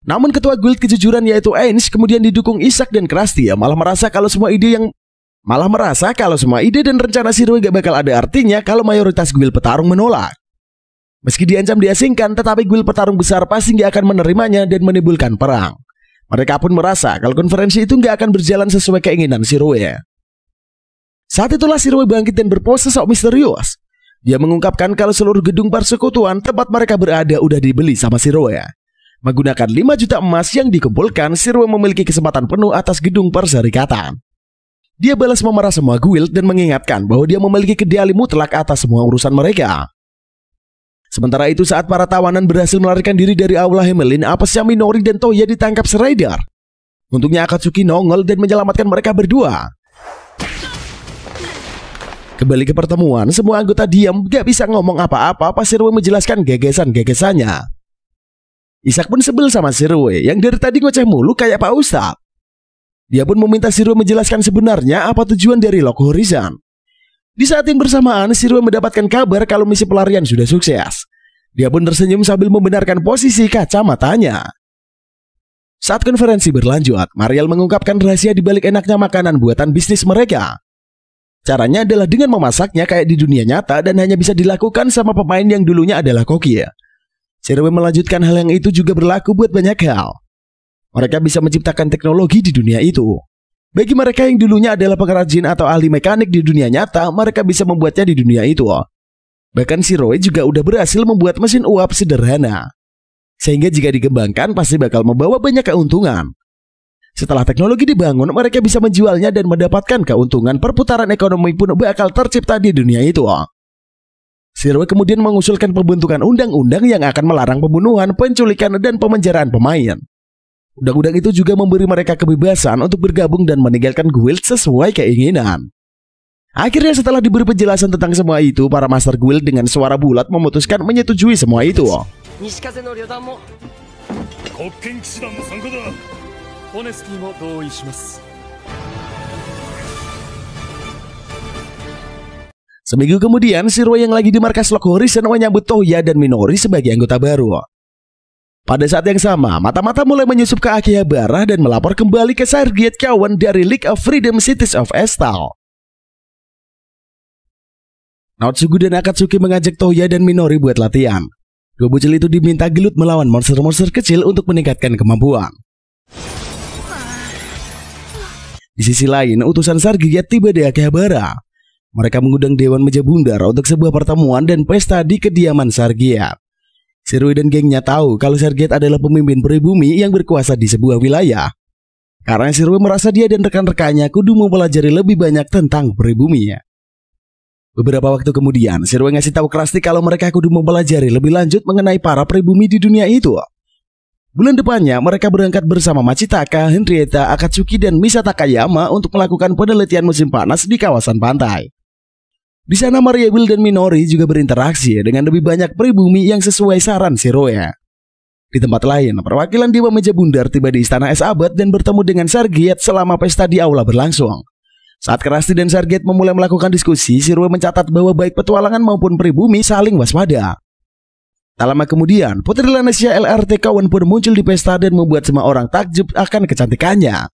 S1: Namun ketua guild kejujuran yaitu Ainz kemudian didukung Isaac dan Krusty ya malah merasa kalau semua ide dan rencana Shiroi gak bakal ada artinya kalau mayoritas guild petarung menolak. Meski diancam diasingkan, tetapi guild petarung besar pasti gak akan menerimanya dan menimbulkan perang. Mereka pun merasa kalau konferensi itu gak akan berjalan sesuai keinginan Shiroi. Saat itulah Shiroi bangkit dan berpose sok misterius. Dia mengungkapkan kalau seluruh gedung persekutuan tempat mereka berada udah dibeli sama Shiroi. Menggunakan 5 juta emas yang dikumpulkan, Shiroi memiliki kesempatan penuh atas gedung perserikatan. Dia balas memarah semua guild dan mengingatkan bahwa dia memiliki kendali mutlak atas semua urusan mereka. Sementara itu saat para tawanan berhasil melarikan diri dari aula Hamelin, apesnya Minori dan Toya ditangkap Shredder. Untungnya Akatsuki nongol dan menyelamatkan mereka berdua. Kembali ke pertemuan, semua anggota diam gak bisa ngomong apa-apa pas Shiroi menjelaskan gagasan-gagasannya. Isaac pun sebel sama Shiroi yang dari tadi ngoceh mulu kayak Pak Ustadz. Dia pun meminta Shiroi menjelaskan sebenarnya apa tujuan dari Lock Horizon. Di saat yang bersamaan, Shiroi mendapatkan kabar kalau misi pelarian sudah sukses. Dia pun tersenyum sambil membenarkan posisi kacamatanya. Saat konferensi berlanjut, Mariel mengungkapkan rahasia di balik enaknya makanan buatan bisnis mereka. Caranya adalah dengan memasaknya kayak di dunia nyata dan hanya bisa dilakukan sama pemain yang dulunya adalah koki. Shiroi melanjutkan hal yang itu juga berlaku buat banyak hal. Mereka bisa menciptakan teknologi di dunia itu. Bagi mereka yang dulunya adalah pengrajin atau ahli mekanik di dunia nyata, mereka bisa membuatnya di dunia itu. Bahkan Shiroi juga udah berhasil membuat mesin uap sederhana. Sehingga jika dikembangkan pasti bakal membawa banyak keuntungan. Setelah teknologi dibangun, mereka bisa menjualnya dan mendapatkan keuntungan. Perputaran ekonomi pun bakal tercipta di dunia itu. Shiroi kemudian mengusulkan pembentukan undang-undang yang akan melarang pembunuhan, penculikan, dan pemenjaraan pemain. Undang-undang itu juga memberi mereka kebebasan untuk bergabung dan meninggalkan guild sesuai keinginan. Akhirnya setelah diberi penjelasan tentang semua itu, para master guild dengan suara bulat memutuskan menyetujui semua itu. Seminggu kemudian, Shiroi yang lagi di markas Lock Horizon menyambut Toya dan Minori sebagai anggota baru. Pada saat yang sama, mata-mata mulai menyusup ke Akihabara dan melapor kembali ke Sergeant kawan dari League of Freedom Cities of Estal. Naotsugu dan Akatsuki mengajak Toya dan Minori buat latihan. Dua bocil itu diminta gelut melawan monster-monster kecil untuk meningkatkan kemampuan. Di sisi lain, utusan Sergeant tiba di Akihabara. Mereka mengundang Dewan Meja Bundar untuk sebuah pertemuan dan pesta di kediaman Sergeant. Shiroi dan gengnya tahu kalau Sergeant adalah pemimpin pribumi yang berkuasa di sebuah wilayah. Karena Shiroi merasa dia dan rekan-rekannya kudu mempelajari lebih banyak tentang pribumi. Beberapa waktu kemudian, Shiroi ngasih tahu Krusty kalau mereka kudu mempelajari lebih lanjut mengenai para pribumi di dunia itu. Bulan depannya, mereka berangkat bersama Machitaka, Henrietta, Akatsuki, dan Misa Takayama untuk melakukan penelitian musim panas di kawasan pantai. Di sana Mariel dan Minori juga berinteraksi dengan lebih banyak pribumi yang sesuai saran Shiroi. Di tempat lain, perwakilan Dewa Meja Bundar tiba di Istana Es Abad dan bertemu dengan Sergeant selama pesta di aula berlangsung. Saat Krusty dan Sergeant memulai melakukan diskusi, Shiroi mencatat bahwa baik petualangan maupun pribumi saling waspada. Tak lama kemudian, Putri Lanesia LRT Kawan pun muncul di pesta dan membuat semua orang takjub akan kecantikannya.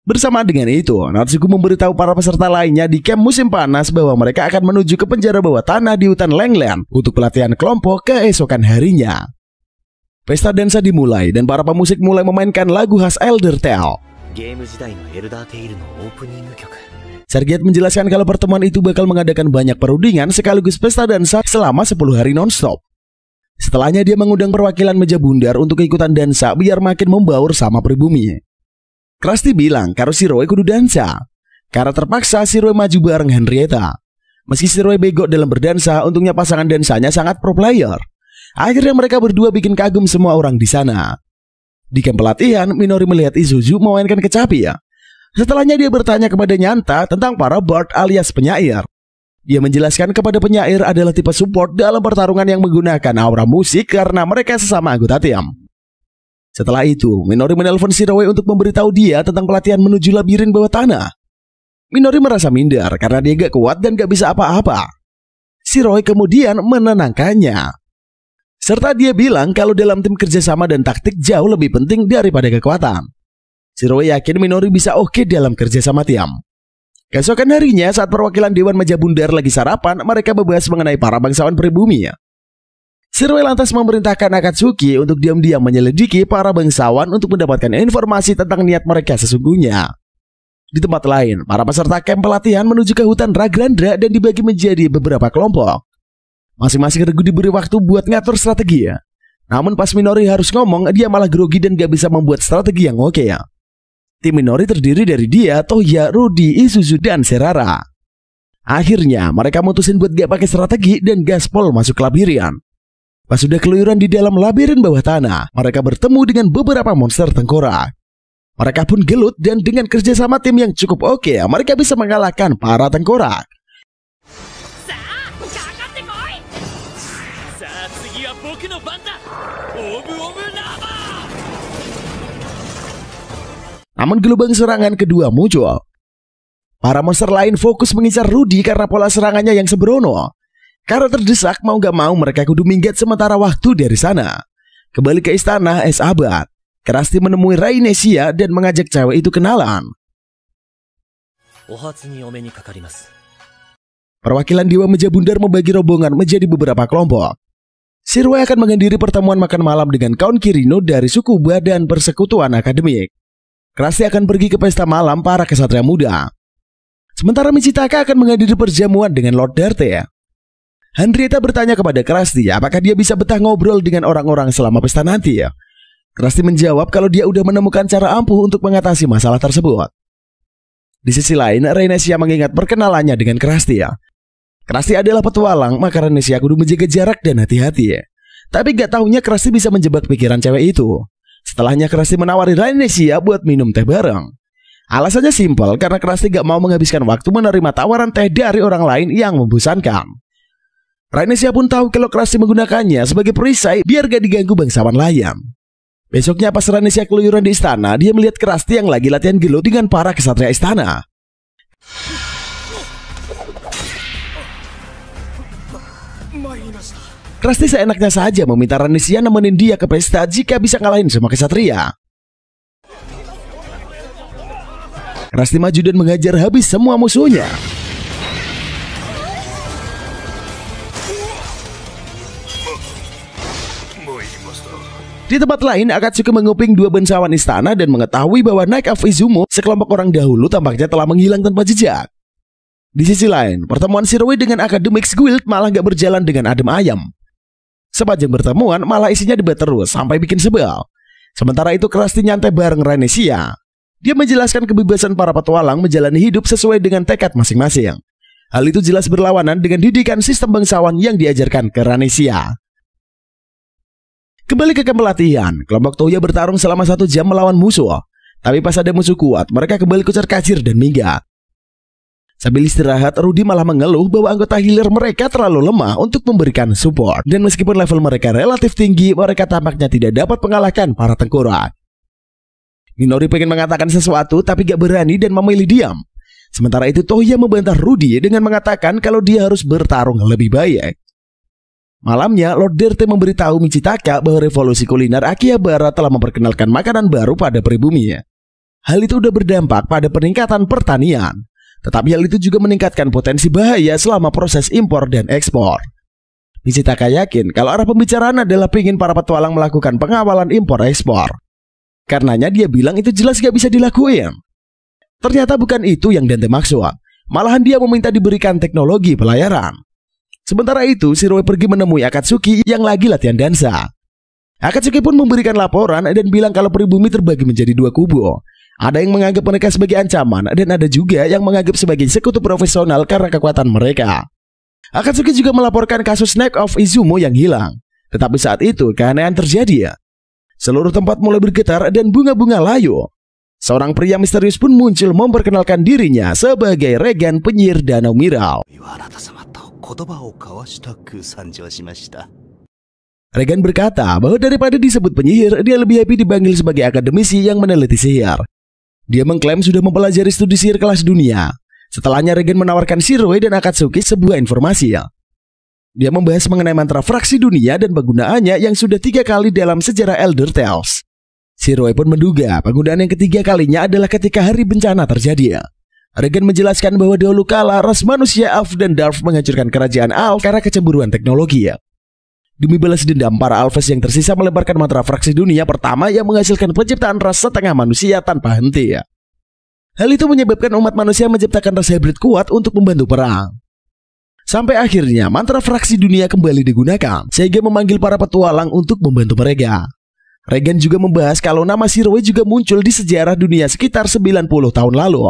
S1: Bersamaan dengan itu, Natsuko memberitahu para peserta lainnya di camp musim panas bahwa mereka akan menuju ke penjara bawah tanah di hutan Langland untuk pelatihan kelompok keesokan harinya. Pesta dansa dimulai dan para pemusik mulai memainkan lagu khas Elder Tale. Sergeant menjelaskan kalau pertemuan itu bakal mengadakan banyak perundingan sekaligus pesta dansa selama 10 hari non-stop. Setelahnya dia mengundang perwakilan Meja Bundar untuk ikutan dansa biar makin membaur sama pribumi. Krusty bilang kalau Shiroi kudu dansa. Karena terpaksa Shiroi maju bareng Henrietta. Meski Shiroi bego dalam berdansa, untungnya pasangan dansanya sangat pro player. Akhirnya mereka berdua bikin kagum semua orang di sana. Di kamp pelatihan, Minori melihat Isuzu memainkan kecapi ya. Setelahnya dia bertanya kepada Nyanta tentang para bard alias penyair. Dia menjelaskan kepada penyair adalah tipe support dalam pertarungan yang menggunakan aura musik karena mereka sesama anggota tim. Setelah itu, Minori menelpon Shiroe untuk memberitahu dia tentang pelatihan menuju labirin bawah tanah. Minori merasa minder karena dia gak kuat dan gak bisa apa-apa. Shiroe kemudian menenangkannya. Serta dia bilang kalau dalam tim kerjasama dan taktik jauh lebih penting daripada kekuatan. Shiroe yakin Minori bisa oke dalam kerjasama tim. Keesokan harinya saat perwakilan Dewan Majabundar lagi sarapan, mereka membahas mengenai para bangsawan pribumi. Shiroe lantas memerintahkan Akatsuki untuk diam-diam menyelidiki para bangsawan untuk mendapatkan informasi tentang niat mereka sesungguhnya. Di tempat lain, para peserta camp pelatihan menuju ke hutan Ragrandra dan dibagi menjadi beberapa kelompok. Masing-masing regu diberi waktu buat ngatur strategi. Namun pas Minori harus ngomong, dia malah grogi dan gak bisa membuat strategi yang oke. Tim Minori terdiri dari dia, Toya, Rudy, Isuzu, dan Serara. Akhirnya mereka mutusin buat gak pakai strategi dan gaspol masuk ke labirin. Pas sudah keluyuran di dalam labirin bawah tanah, mereka bertemu dengan beberapa monster tengkorak. Mereka pun gelut dan dengan kerjasama tim yang cukup oke, mereka bisa mengalahkan para tengkorak. Namun gelombang serangan kedua muncul. Para monster lain fokus mengincar Rudy karena pola serangannya yang sembrono. Karena terdesak mau gak mau mereka kudu minggat sementara waktu dari sana. Kembali ke istana es abad, Krusty menemui Rainesia dan mengajak cewek itu kenalan. Perwakilan Dewa Majabundar membagi rombongan menjadi beberapa kelompok. Shiroe akan menghadiri pertemuan makan malam dengan Kaun Kirino dari suku Ba dan persekutuan akademik. Krusty akan pergi ke pesta malam para kesatria muda. Sementara Michitaka akan menghadiri perjamuan dengan Lord Darte. Henrietta bertanya kepada Krusty apakah dia bisa betah ngobrol dengan orang-orang selama pesta nanti. Krusty menjawab kalau dia udah menemukan cara ampuh untuk mengatasi masalah tersebut. Di sisi lain, Rainesia mengingat perkenalannya dengan Krusty. Krusty adalah petualang, maka Rainesia kudu menjaga jarak dan hati-hati. Tapi gak taunya Krusty bisa menjebak pikiran cewek itu. Setelahnya Krusty menawari Rainesia buat minum teh bareng. Alasannya simpel karena Krusty gak mau menghabiskan waktu menerima tawaran teh dari orang lain yang membosankan. Rainesia pun tahu kalau Krusty menggunakannya sebagai perisai biar gak diganggu bangsawan lain. Besoknya pas Rainesia keluyuran di istana, dia melihat Krusty yang lagi latihan gelut dengan para kesatria istana. Krusty seenaknya saja meminta Rainesia nemenin dia ke pesta jika bisa ngalahin semua kesatria. Krusty maju dan menghajar habis semua musuhnya. Di tempat lain, Akatsuki menguping dua bangsawan istana dan mengetahui bahwa Knight of Izumo, sekelompok orang dahulu, tampaknya telah menghilang tanpa jejak. Di sisi lain, pertemuan Shiroe dengan Academics Guild malah gak berjalan dengan adem ayam. Sepanjang pertemuan malah isinya debat terus sampai bikin sebel. Sementara itu Krusty nyantai bareng Rainesia. Dia menjelaskan kebebasan para petualang menjalani hidup sesuai dengan tekad masing-masing. Hal itu jelas berlawanan dengan didikan sistem bangsawan yang diajarkan ke Rainesia. Kembali ke kamp pelatihan, kelompok Toya bertarung selama 1 jam melawan musuh. Tapi pas ada musuh kuat, mereka kembali kucar-kacir dan minggat. Sambil istirahat, Rudy malah mengeluh bahwa anggota healer mereka terlalu lemah untuk memberikan support. Dan meskipun level mereka relatif tinggi, mereka tampaknya tidak dapat mengalahkan para tengkorak. Minori pengen mengatakan sesuatu tapi gak berani dan memilih diam. Sementara itu Toya membantah Rudy dengan mengatakan kalau dia harus bertarung lebih baik. Malamnya, Lord Darte memberitahu Michitaka bahwa revolusi kuliner Akihabara telah memperkenalkan makanan baru pada pribumi. Hal itu udah berdampak pada peningkatan pertanian. Tetapi hal itu juga meningkatkan potensi bahaya selama proses impor dan ekspor. Michitaka yakin kalau arah pembicaraan adalah ingin para petualang melakukan pengawalan impor ekspor. Karenanya dia bilang itu jelas gak bisa dilakuin. Ternyata bukan itu yang Dante maksud. Malahan dia meminta diberikan teknologi pelayaran. Sementara itu, Shiroe pergi menemui Akatsuki yang lagi latihan dansa. Akatsuki pun memberikan laporan dan bilang kalau pribumi terbagi menjadi 2 kubu. Ada yang menganggap mereka sebagai ancaman dan ada juga yang menganggap sebagai sekutu profesional karena kekuatan mereka. Akatsuki juga melaporkan kasus Knight of Izumo yang hilang. Tetapi saat itu keanehan terjadi. Seluruh tempat mulai bergetar dan bunga-bunga layu. Seorang pria misterius pun muncul memperkenalkan dirinya sebagai Regan, penyihir Danau Miral. Regan berkata bahwa daripada disebut penyihir, dia lebih happy dipanggil sebagai akademisi yang meneliti sihir. Dia mengklaim sudah mempelajari studi sihir kelas dunia. Setelahnya Regan menawarkan Shiroi dan Akatsuki sebuah informasi. Dia membahas mengenai mantra fraksi dunia dan penggunaannya yang sudah 3 kali dalam sejarah Elder Tales. Shiroi pun menduga penggunaan yang ketiga kalinya adalah ketika hari bencana terjadi. Regan menjelaskan bahwa dahulu kala ras manusia Alf dan Darf menghancurkan kerajaan Alf karena kecemburuan teknologi. Demi balas dendam, para Alves yang tersisa melebarkan mantra fraksi dunia pertama yang menghasilkan penciptaan ras setengah manusia tanpa henti. Hal itu menyebabkan umat manusia menciptakan ras hybrid kuat untuk membantu perang. Sampai akhirnya mantra fraksi dunia kembali digunakan sehingga memanggil para petualang untuk membantu mereka. Regan juga membahas kalau nama Shiroi juga muncul di sejarah dunia sekitar 90 tahun lalu.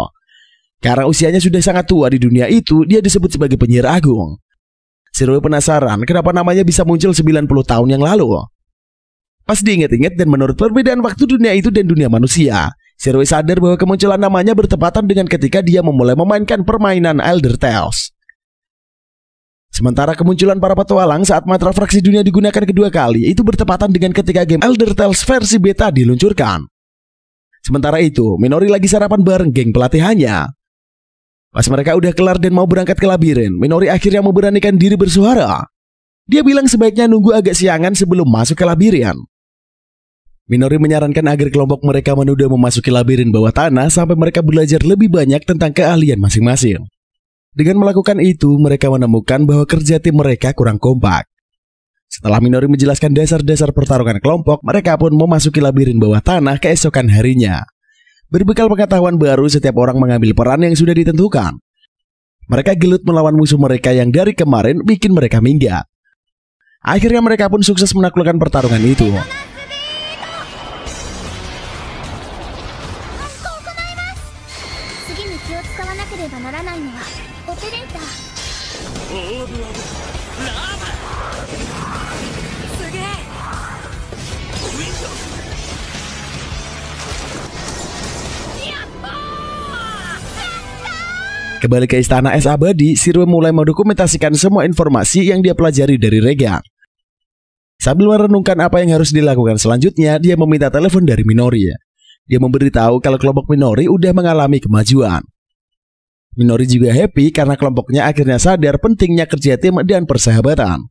S1: Karena usianya sudah sangat tua di dunia itu, dia disebut sebagai penyihir agung. Shiroi penasaran kenapa namanya bisa muncul 90 tahun yang lalu. Pas diingat-ingat dan menurut perbedaan waktu dunia itu dan dunia manusia, Shiroi sadar bahwa kemunculan namanya bertepatan dengan ketika dia memulai memainkan permainan Elder Tales. Sementara kemunculan para petualang saat mantra fraksi dunia digunakan kedua kali itu bertepatan dengan ketika game Elder Tales versi beta diluncurkan. Sementara itu, Minori lagi sarapan bareng geng pelatihannya. Pas mereka udah kelar dan mau berangkat ke labirin, Minori akhirnya memberanikan diri bersuara. Dia bilang sebaiknya nunggu agak siangan sebelum masuk ke labirin. Minori menyarankan agar kelompok mereka menunda memasuki labirin bawah tanah sampai mereka belajar lebih banyak tentang keahlian masing-masing. Dengan melakukan itu, mereka menemukan bahwa kerja tim mereka kurang kompak. Setelah Minori menjelaskan dasar-dasar pertarungan kelompok, mereka pun memasuki labirin bawah tanah keesokan harinya. Berbekal pengetahuan baru, setiap orang mengambil peran yang sudah ditentukan. Mereka gelut melawan musuh mereka yang dari kemarin bikin mereka minggat. Akhirnya mereka pun sukses menaklukkan pertarungan itu. Kembali ke istana es abadi, Shiroi mulai mendokumentasikan semua informasi yang dia pelajari dari Regan. Sambil merenungkan apa yang harus dilakukan selanjutnya, dia meminta telepon dari Minori. Dia memberitahu kalau kelompok Minori udah mengalami kemajuan. Minori juga happy karena kelompoknya akhirnya sadar pentingnya kerja tim dan persahabatan.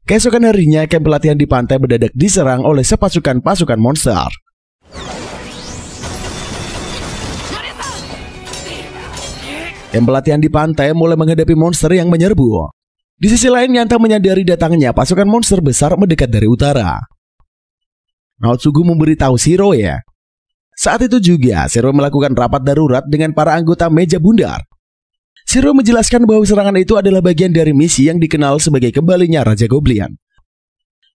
S1: Keesokan harinya, kamp pelatihan di pantai mendadak diserang oleh sepasukan-pasukan monster. Kamp pelatihan di pantai mulai menghadapi monster yang menyerbu. Di sisi lain, Nyanta menyadari datangnya pasukan monster besar mendekat dari utara. Naotsugu memberitahu Shiroi. Saat itu juga, Shiroi melakukan rapat darurat dengan para anggota meja bundar. Shiroi menjelaskan bahwa serangan itu adalah bagian dari misi yang dikenal sebagai kembalinya Raja Goblin.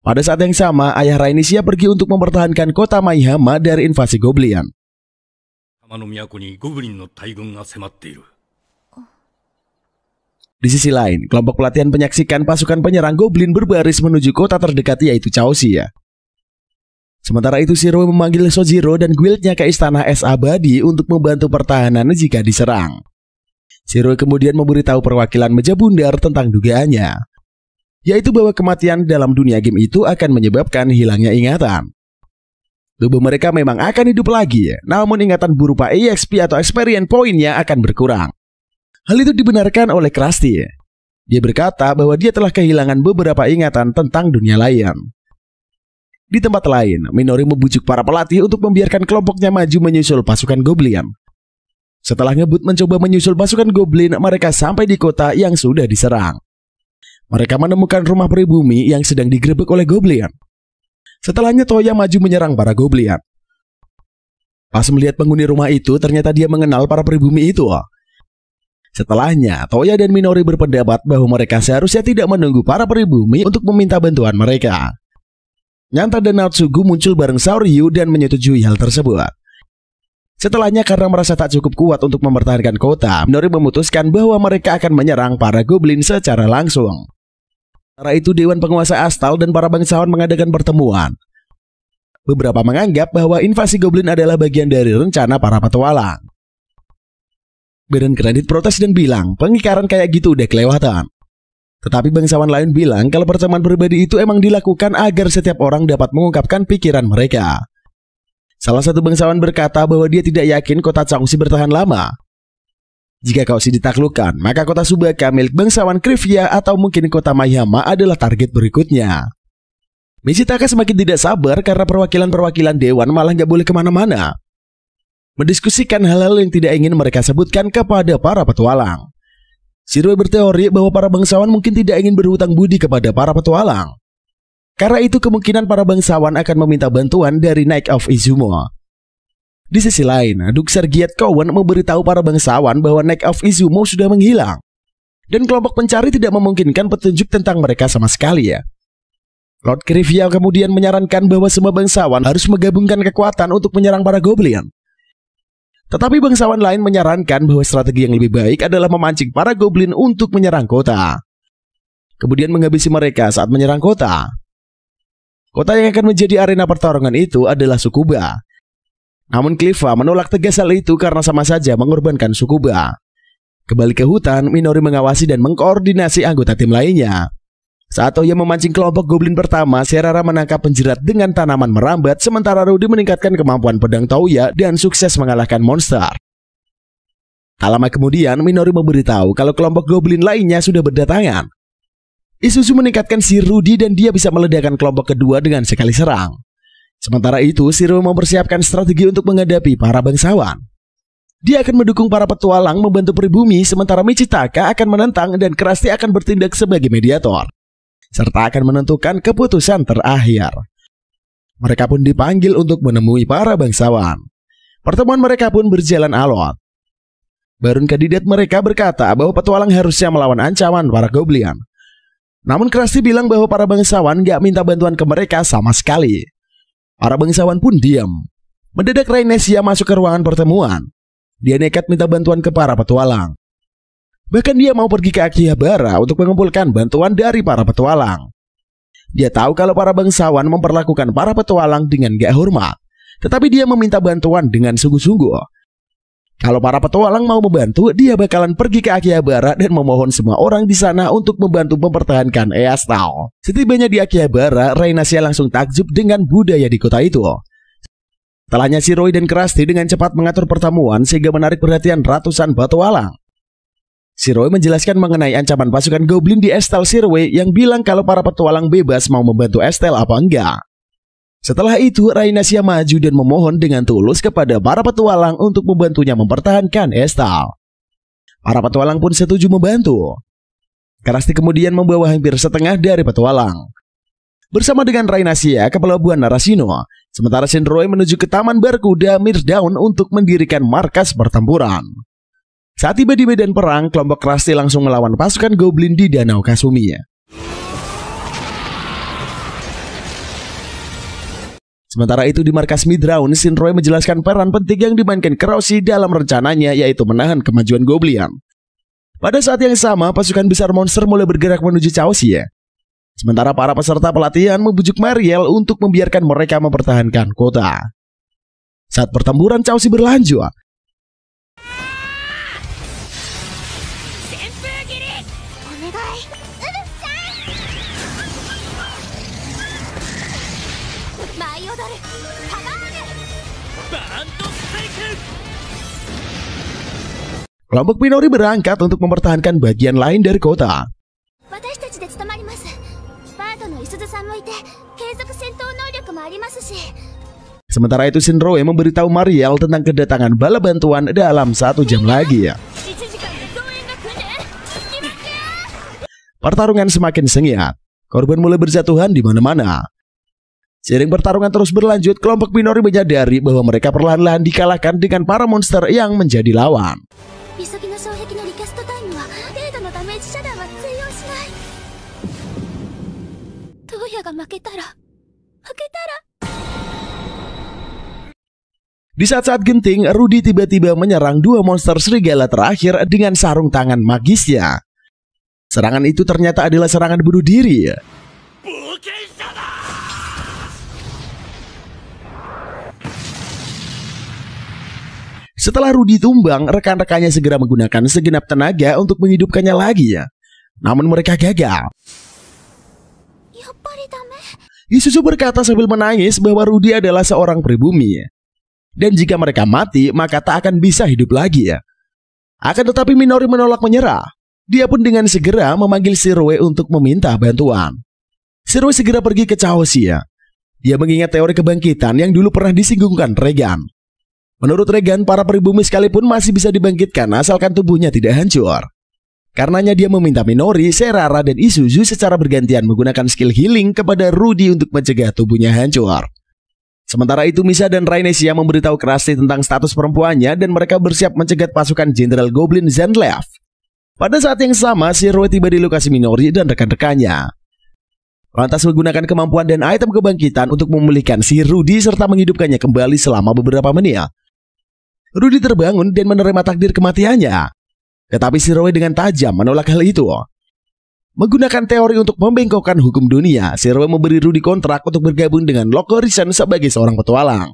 S1: Pada saat yang sama, ayah Rhaenyra pergi untuk mempertahankan kota Maihama dari invasi Goblin. Di sisi lain, kelompok pelatihan menyaksikan pasukan penyerang Goblin berbaris menuju kota terdekat yaitu Chaosia. Sementara itu, Shiroi memanggil Sojiro dan guildnya ke istana es abadi untuk membantu pertahanan jika diserang. Shiroi kemudian memberitahu perwakilan meja bundar tentang dugaannya, yaitu bahwa kematian dalam dunia game itu akan menyebabkan hilangnya ingatan. Tubuh mereka memang akan hidup lagi, namun ingatan berupa EXP atau Experience Point-nya akan berkurang. Hal itu dibenarkan oleh Krusty. Dia berkata bahwa dia telah kehilangan beberapa ingatan tentang dunia lain. Di tempat lain, Minori membujuk para pelatih untuk membiarkan kelompoknya maju menyusul pasukan Goblin. Setelah ngebut mencoba menyusul pasukan Goblin, mereka sampai di kota yang sudah diserang. Mereka menemukan rumah pribumi yang sedang digerebek oleh Goblin. Setelahnya Toya maju menyerang para Goblin. Pas melihat penghuni rumah itu, ternyata dia mengenal para pribumi itu. Setelahnya, Toya dan Minori berpendapat bahwa mereka seharusnya tidak menunggu para pribumi untuk meminta bantuan mereka. Nyanta dan Naotsugu muncul bareng Saoryu dan menyetujui hal tersebut. Setelahnya, karena merasa tak cukup kuat untuk mempertahankan kota, Minori memutuskan bahwa mereka akan menyerang para Goblin secara langsung. Setelah itu, Dewan Penguasa Astal dan para bangsawan mengadakan pertemuan. Beberapa menganggap bahwa invasi goblin adalah bagian dari rencana para petualang. Badan kredit protes dan bilang pengingkaran kayak gitu udah kelewatan. Tetapi bangsawan lain bilang kalau pertemuan pribadi itu emang dilakukan agar setiap orang dapat mengungkapkan pikiran mereka. Salah satu bangsawan berkata bahwa dia tidak yakin kota Chaoxi bertahan lama. Jika Chaoxi ditaklukkan, maka kota Subaka milik bangsawan Krivia atau mungkin kota Mayama adalah target berikutnya. Michitaka semakin tidak sabar karena perwakilan-perwakilan dewan malah nggak boleh kemana-mana, mendiskusikan hal-hal yang tidak ingin mereka sebutkan kepada para petualang. Shiroi berteori bahwa para bangsawan mungkin tidak ingin berhutang budi kepada para petualang. Karena itu kemungkinan para bangsawan akan meminta bantuan dari Knight of Izumo. Di sisi lain, Duksar Giat Cowen memberitahu para bangsawan bahwa Knight of Izumo sudah menghilang. Dan kelompok pencari tidak memungkinkan petunjuk tentang mereka sama sekali ya. Lord Krivia kemudian menyarankan bahwa semua bangsawan harus menggabungkan kekuatan untuk menyerang para goblin. Tetapi bangsawan lain menyarankan bahwa strategi yang lebih baik adalah memancing para goblin untuk menyerang kota. Kemudian menghabisi mereka saat menyerang kota. Kota yang akan menjadi arena pertarungan itu adalah Tsukuba. Namun Cliva menolak tegas hal itu karena sama saja mengorbankan Tsukuba. Kembali ke hutan, Minori mengawasi dan mengkoordinasi anggota tim lainnya. Saat Toya memancing kelompok goblin pertama, Serara menangkap penjerat dengan tanaman merambat, sementara Rudy meningkatkan kemampuan pedang Toya dan sukses mengalahkan monster. Tak lama kemudian, Minori memberitahu kalau kelompok goblin lainnya sudah berdatangan. Isuzu meningkatkan si Rudy dan dia bisa meledakkan kelompok kedua dengan sekali serang. Sementara itu, Shiro mempersiapkan strategi untuk menghadapi para bangsawan. Dia akan mendukung para petualang membantu pribumi, sementara Michitaka akan menentang dan Krusty akan bertindak sebagai mediator, serta akan menentukan keputusan terakhir. Mereka pun dipanggil untuk menemui para bangsawan. Pertemuan mereka pun berjalan alot. Barun kandidat mereka berkata bahwa petualang harusnya melawan ancaman para goblin. Namun Krusty bilang bahwa para bangsawan gak minta bantuan ke mereka sama sekali. Para bangsawan pun diam. Mendadak Rainesia masuk ke ruangan pertemuan. Dia nekat minta bantuan ke para petualang. Bahkan dia mau pergi ke Akihabara untuk mengumpulkan bantuan dari para petualang. Dia tahu kalau para bangsawan memperlakukan para petualang dengan gak hormat, tetapi dia meminta bantuan dengan sungguh-sungguh. Kalau para petualang mau membantu, dia bakalan pergi ke Akihabara dan memohon semua orang di sana untuk membantu mempertahankan Eastall. Setibanya di Akihabara, Rainesia langsung takjub dengan budaya di kota itu. Setelahnya Shiroi dan Krusty dengan cepat mengatur pertemuan sehingga menarik perhatian ratusan petualang. Shiroi menjelaskan mengenai ancaman pasukan goblin di Estel Shiroi yang bilang kalau para petualang bebas mau membantu Estel apa enggak. Setelah itu, Rainesia maju dan memohon dengan tulus kepada para petualang untuk membantunya mempertahankan Estel. Para petualang pun setuju membantu. Krusty kemudian membawa hampir setengah dari petualang. Bersama dengan Rainesia ke pelabuhan Narashino, sementara Shinroi menuju ke Taman Berkuda Mirdaun untuk mendirikan markas pertempuran. Saat tiba di medan perang, kelompok Krusty langsung melawan pasukan goblin di Danau Kasumi. Sementara itu di markas Midrown, Shinroi menjelaskan peran penting yang dimainkan Kuroshi dalam rencananya, yaitu menahan kemajuan goblin. Pada saat yang sama, pasukan besar monster mulai bergerak menuju Chaoxi. Sementara para peserta pelatihan membujuk Mariel untuk membiarkan mereka mempertahankan kota. Saat pertempuran Chaoxi berlanjut, kelompok Minori berangkat untuk mempertahankan bagian lain dari kota. Sementara itu Shinroi memberitahu Mariel tentang kedatangan bala bantuan dalam 1 jam lagi. Pertarungan semakin sengit. Korban mulai berjatuhan di mana-mana. Seiring pertarungan terus berlanjut, kelompok Minori menyadari bahwa mereka perlahan-lahan dikalahkan dengan para monster yang menjadi lawan. Di saat-saat genting, Rudy tiba-tiba menyerang 2 monster serigala terakhir dengan sarung tangan magisnya. Serangan itu ternyata adalah serangan bunuh diri. Setelah Rudy tumbang, rekan-rekannya segera menggunakan segenap tenaga untuk menghidupkannya lagi ya. Namun mereka gagal. Isuzu berkata sambil menangis bahwa Rudy adalah seorang pribumi. Dan jika mereka mati, maka tak akan bisa hidup lagi ya. Akan tetapi Minori menolak menyerah. Dia pun dengan segera memanggil Shiroe untuk meminta bantuan. Shiroe segera pergi ke Chaoshi ya. Dia mengingat teori kebangkitan yang dulu pernah disinggungkan Regan. Menurut Regan, para pribumi sekalipun masih bisa dibangkitkan asalkan tubuhnya tidak hancur. Karenanya dia meminta Minori, Serara, dan Isuzu secara bergantian menggunakan skill healing kepada Rudy untuk mencegah tubuhnya hancur. Sementara itu Misa dan Rainesia memberitahu Krusty tentang status perempuannya dan mereka bersiap mencegat pasukan Jenderal Goblin Zanlev. Pada saat yang sama, Shiroe tiba di lokasi Minori dan rekan-rekannya. Lantas menggunakan kemampuan dan item kebangkitan untuk memulihkan si Rudy serta menghidupkannya kembali selama beberapa menit. Rudy terbangun dan menerima takdir kematiannya. Tetapi Shiroe dengan tajam menolak hal itu. Menggunakan teori untuk membengkokkan hukum dunia, Shiroe memberi Rudy kontrak untuk bergabung dengan Lord Horizon sebagai seorang petualang.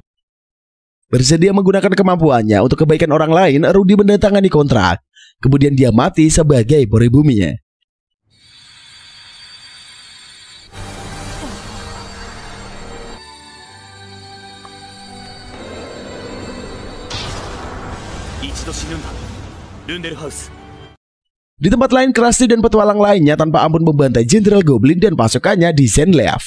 S1: Bersedia menggunakan kemampuannya untuk kebaikan orang lain, Rudy mendatangani kontrak. Kemudian dia mati sebagai pribumi. Di tempat lain, Krusty dan petualang lainnya tanpa ampun membantai Jenderal Goblin dan pasukannya di Zanlev.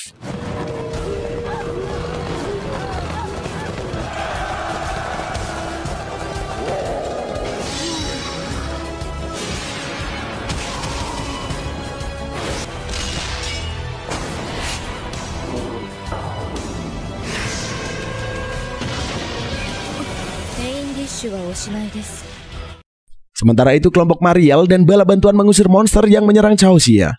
S1: Sementara itu kelompok Mariel dan bala bantuan mengusir monster yang menyerang Chaoshi ya.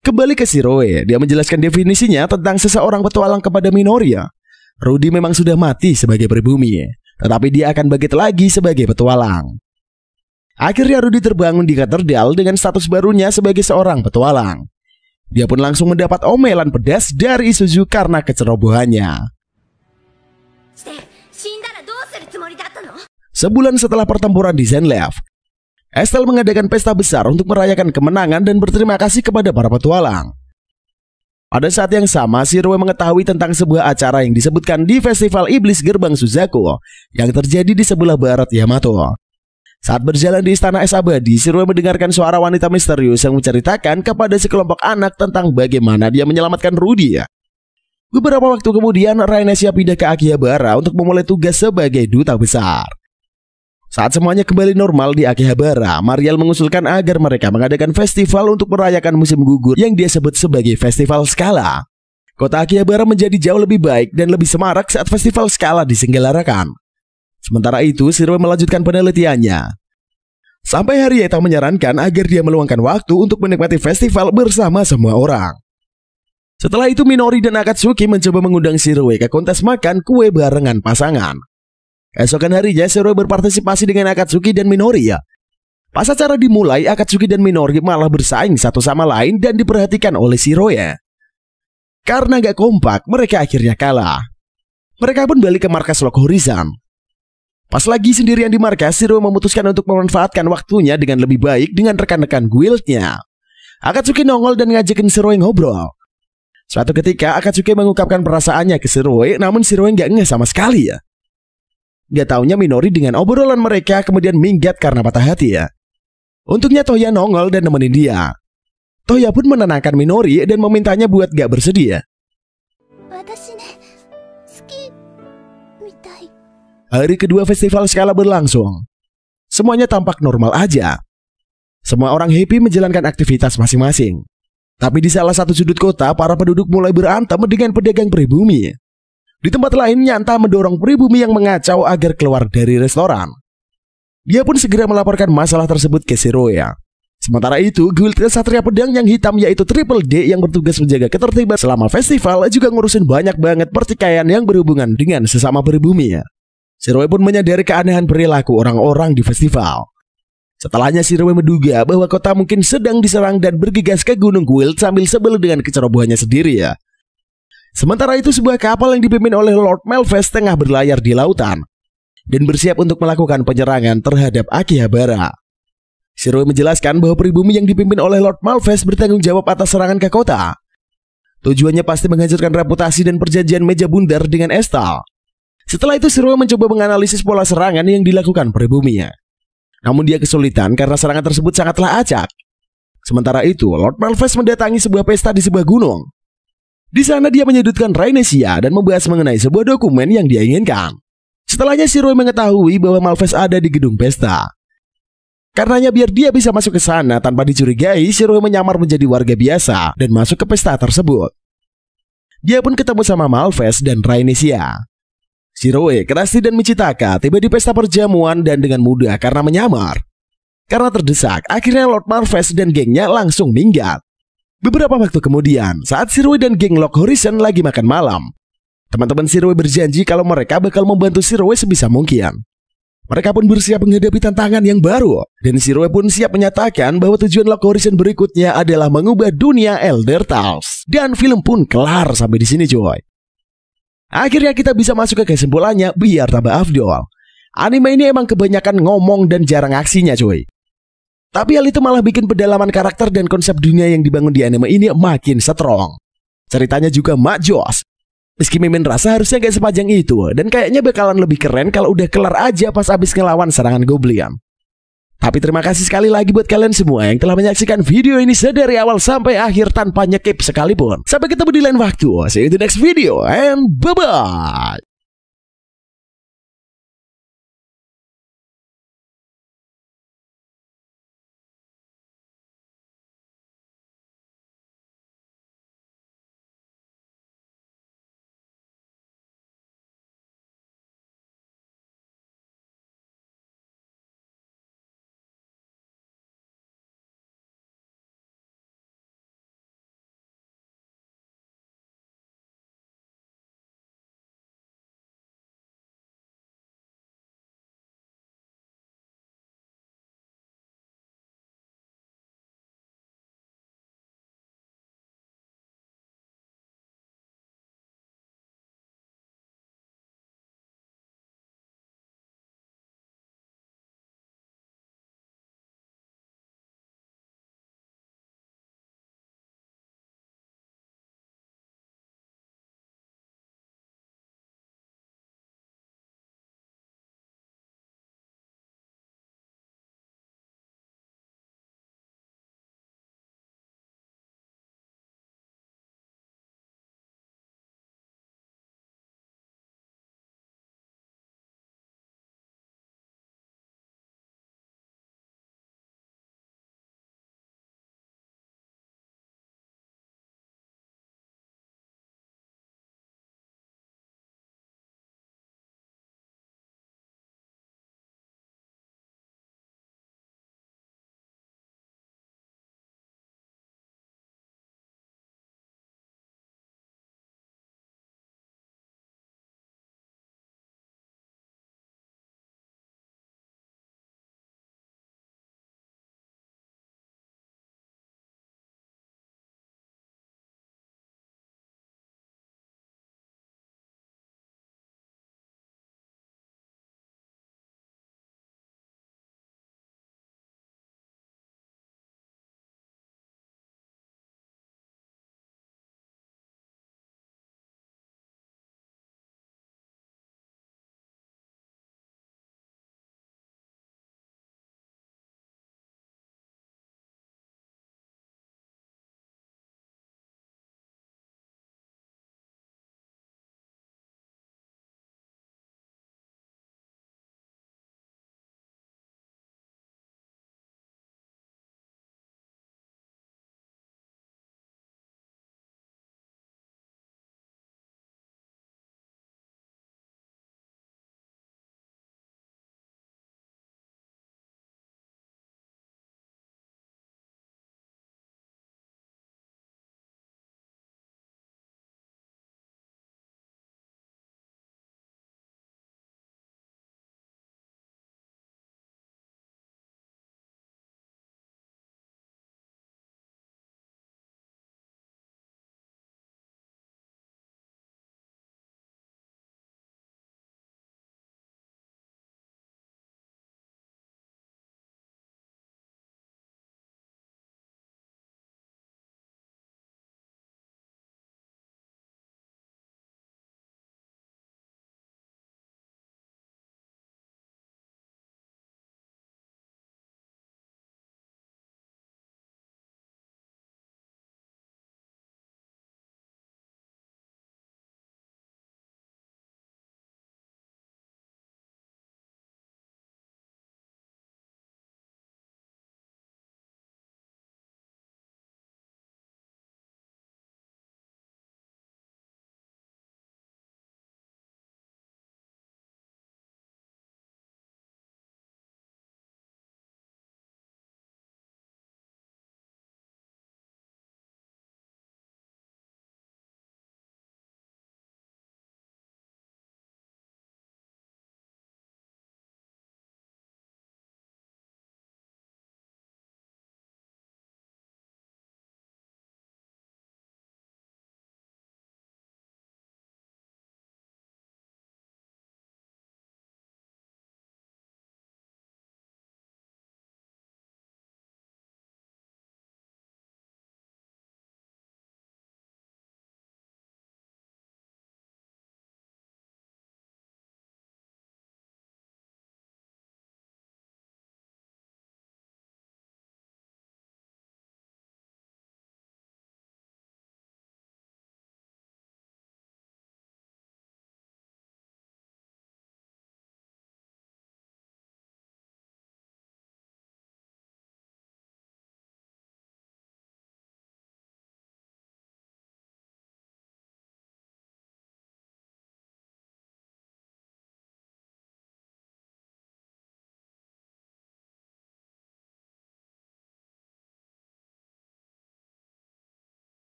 S1: Kembali ke Shiroe, dia menjelaskan definisinya tentang seseorang petualang kepada Minori ya. Rudy memang sudah mati sebagai pribumi, tetapi dia akan bangkit lagi sebagai petualang. Akhirnya Rudy terbangun di katedral dengan status barunya sebagai seorang petualang. Dia pun langsung mendapat omelan pedas dari Isuzu karena kecerobohannya. Sebulan setelah pertempuran di Zanlev, Estelle mengadakan pesta besar untuk merayakan kemenangan dan berterima kasih kepada para petualang. Pada saat yang sama, Shiroe mengetahui tentang sebuah acara yang disebutkan di Festival Iblis Gerbang Suzaku yang terjadi di sebelah barat Yamato. Saat berjalan di Istana Es Abadi, Shiroe mendengarkan suara wanita misterius yang menceritakan kepada sekelompok anak tentang bagaimana dia menyelamatkan Rudy. Beberapa waktu kemudian, Rainesia pindah ke Akihabara untuk memulai tugas sebagai duta besar. Saat semuanya kembali normal di Akihabara, Mariel mengusulkan agar mereka mengadakan festival untuk merayakan musim gugur yang dia sebut sebagai Festival Skala. Kota Akihabara menjadi jauh lebih baik dan lebih semarak saat Festival Skala diselenggarakan. Sementara itu, Shiroe melanjutkan penelitiannya. Sampai Harrieta menyarankan agar dia meluangkan waktu untuk menikmati festival bersama semua orang. Setelah itu, Minori dan Akatsuki mencoba mengundang Shiroe ke kontes makan kue barengan pasangan. Esokan harinya, Shiroe berpartisipasi dengan Akatsuki dan Minori ya. Pas acara dimulai, Akatsuki dan Minori malah bersaing satu sama lain dan diperhatikan oleh Shiroe. Karena gak kompak, mereka akhirnya kalah. Mereka pun balik ke markas Lord Horizon. Pas lagi sendirian di markas, Shiroe memutuskan untuk memanfaatkan waktunya dengan lebih baik dengan rekan-rekan guildnya. Akatsuki nongol dan ngajakin Shiroe ngobrol. Suatu ketika, Akatsuki mengungkapkan perasaannya ke Shiroe, namun Shiroe gak ngeh sama sekali ya. Gak taunya Minori dengan obrolan mereka kemudian minggat karena patah hati ya. Untungnya Toya nongol dan nemenin dia. Toya pun menenangkan Minori dan memintanya buat gak bersedih ya. Hari kedua festival Skala berlangsung. Semuanya tampak normal aja. Semua orang happy menjalankan aktivitas masing-masing. Tapi di salah satu sudut kota, para penduduk mulai berantem dengan pedagang pribumi. Di tempat lain, Nyanta mendorong pribumi yang mengacau agar keluar dari restoran. Dia pun segera melaporkan masalah tersebut ke Shiroe. Sementara itu, guild Kesatria Pedang yang hitam yaitu Triple D yang bertugas menjaga ketertiban selama festival juga ngurusin banyak banget pertikaian yang berhubungan dengan sesama pribumi. Shiroe pun menyadari keanehan perilaku orang-orang di festival. Setelahnya Shiroe menduga bahwa kota mungkin sedang diserang dan bergegas ke Gunung Guild sambil sebel dengan kecerobohannya sendiri ya. Sementara itu sebuah kapal yang dipimpin oleh Lord Melfest tengah berlayar di lautan. dan bersiap untuk melakukan penyerangan terhadap Akihabara. Shiroi menjelaskan bahwa pribumi yang dipimpin oleh Lord Malphas bertanggung jawab atas serangan ke kota. Tujuannya pasti menghancurkan reputasi dan perjanjian meja bundar dengan Estal. Setelah itu Shiroi mencoba menganalisis pola serangan yang dilakukan pribuminya. Namun dia kesulitan karena serangan tersebut sangatlah acak. Sementara itu, Lord Malphas mendatangi sebuah pesta di sebuah gunung. Di sana dia menyudutkan Rhaenysia dan membahas mengenai sebuah dokumen yang dia inginkan. Setelahnya Shiroi mengetahui bahwa Malphas ada di gedung pesta. Karenanya biar dia bisa masuk ke sana tanpa dicurigai, Shiroi menyamar menjadi warga biasa dan masuk ke pesta tersebut. Dia pun ketemu sama Malphas dan Rhaenysia. Shiroi, Krusty dan Michitaka tiba di pesta perjamuan dan dengan mudah karena menyamar. Karena terdesak, akhirnya Lord Malphas dan gengnya langsung minggat. Beberapa waktu kemudian, saat Shiroi dan geng Lock Horizon lagi makan malam, teman-teman Shiroi berjanji kalau mereka bakal membantu Shiroi sebisa mungkin. Mereka pun bersiap menghadapi tantangan yang baru, dan Shiroi pun siap menyatakan bahwa tujuan Lock Horizon berikutnya adalah mengubah dunia Elder Tales. Dan film pun kelar sampai di sini, coy. Akhirnya kita bisa masuk ke kesimpulannya biar tambah afdol. Anime ini emang kebanyakan ngomong dan jarang aksinya, coy. Tapi hal itu malah bikin pedalaman karakter dan konsep dunia yang dibangun di anime ini makin strong. Ceritanya juga mak jos. Meski Mimin rasa harusnya gak sepanjang itu, dan kayaknya bakalan lebih keren kalau udah kelar aja pas abis ngelawan serangan goblin. Tapi terima kasih sekali lagi buat kalian semua yang telah menyaksikan video ini sedari awal sampai akhir tanpa nyekip sekalipun. Sampai ketemu di lain waktu. See you in the next video and bye-bye.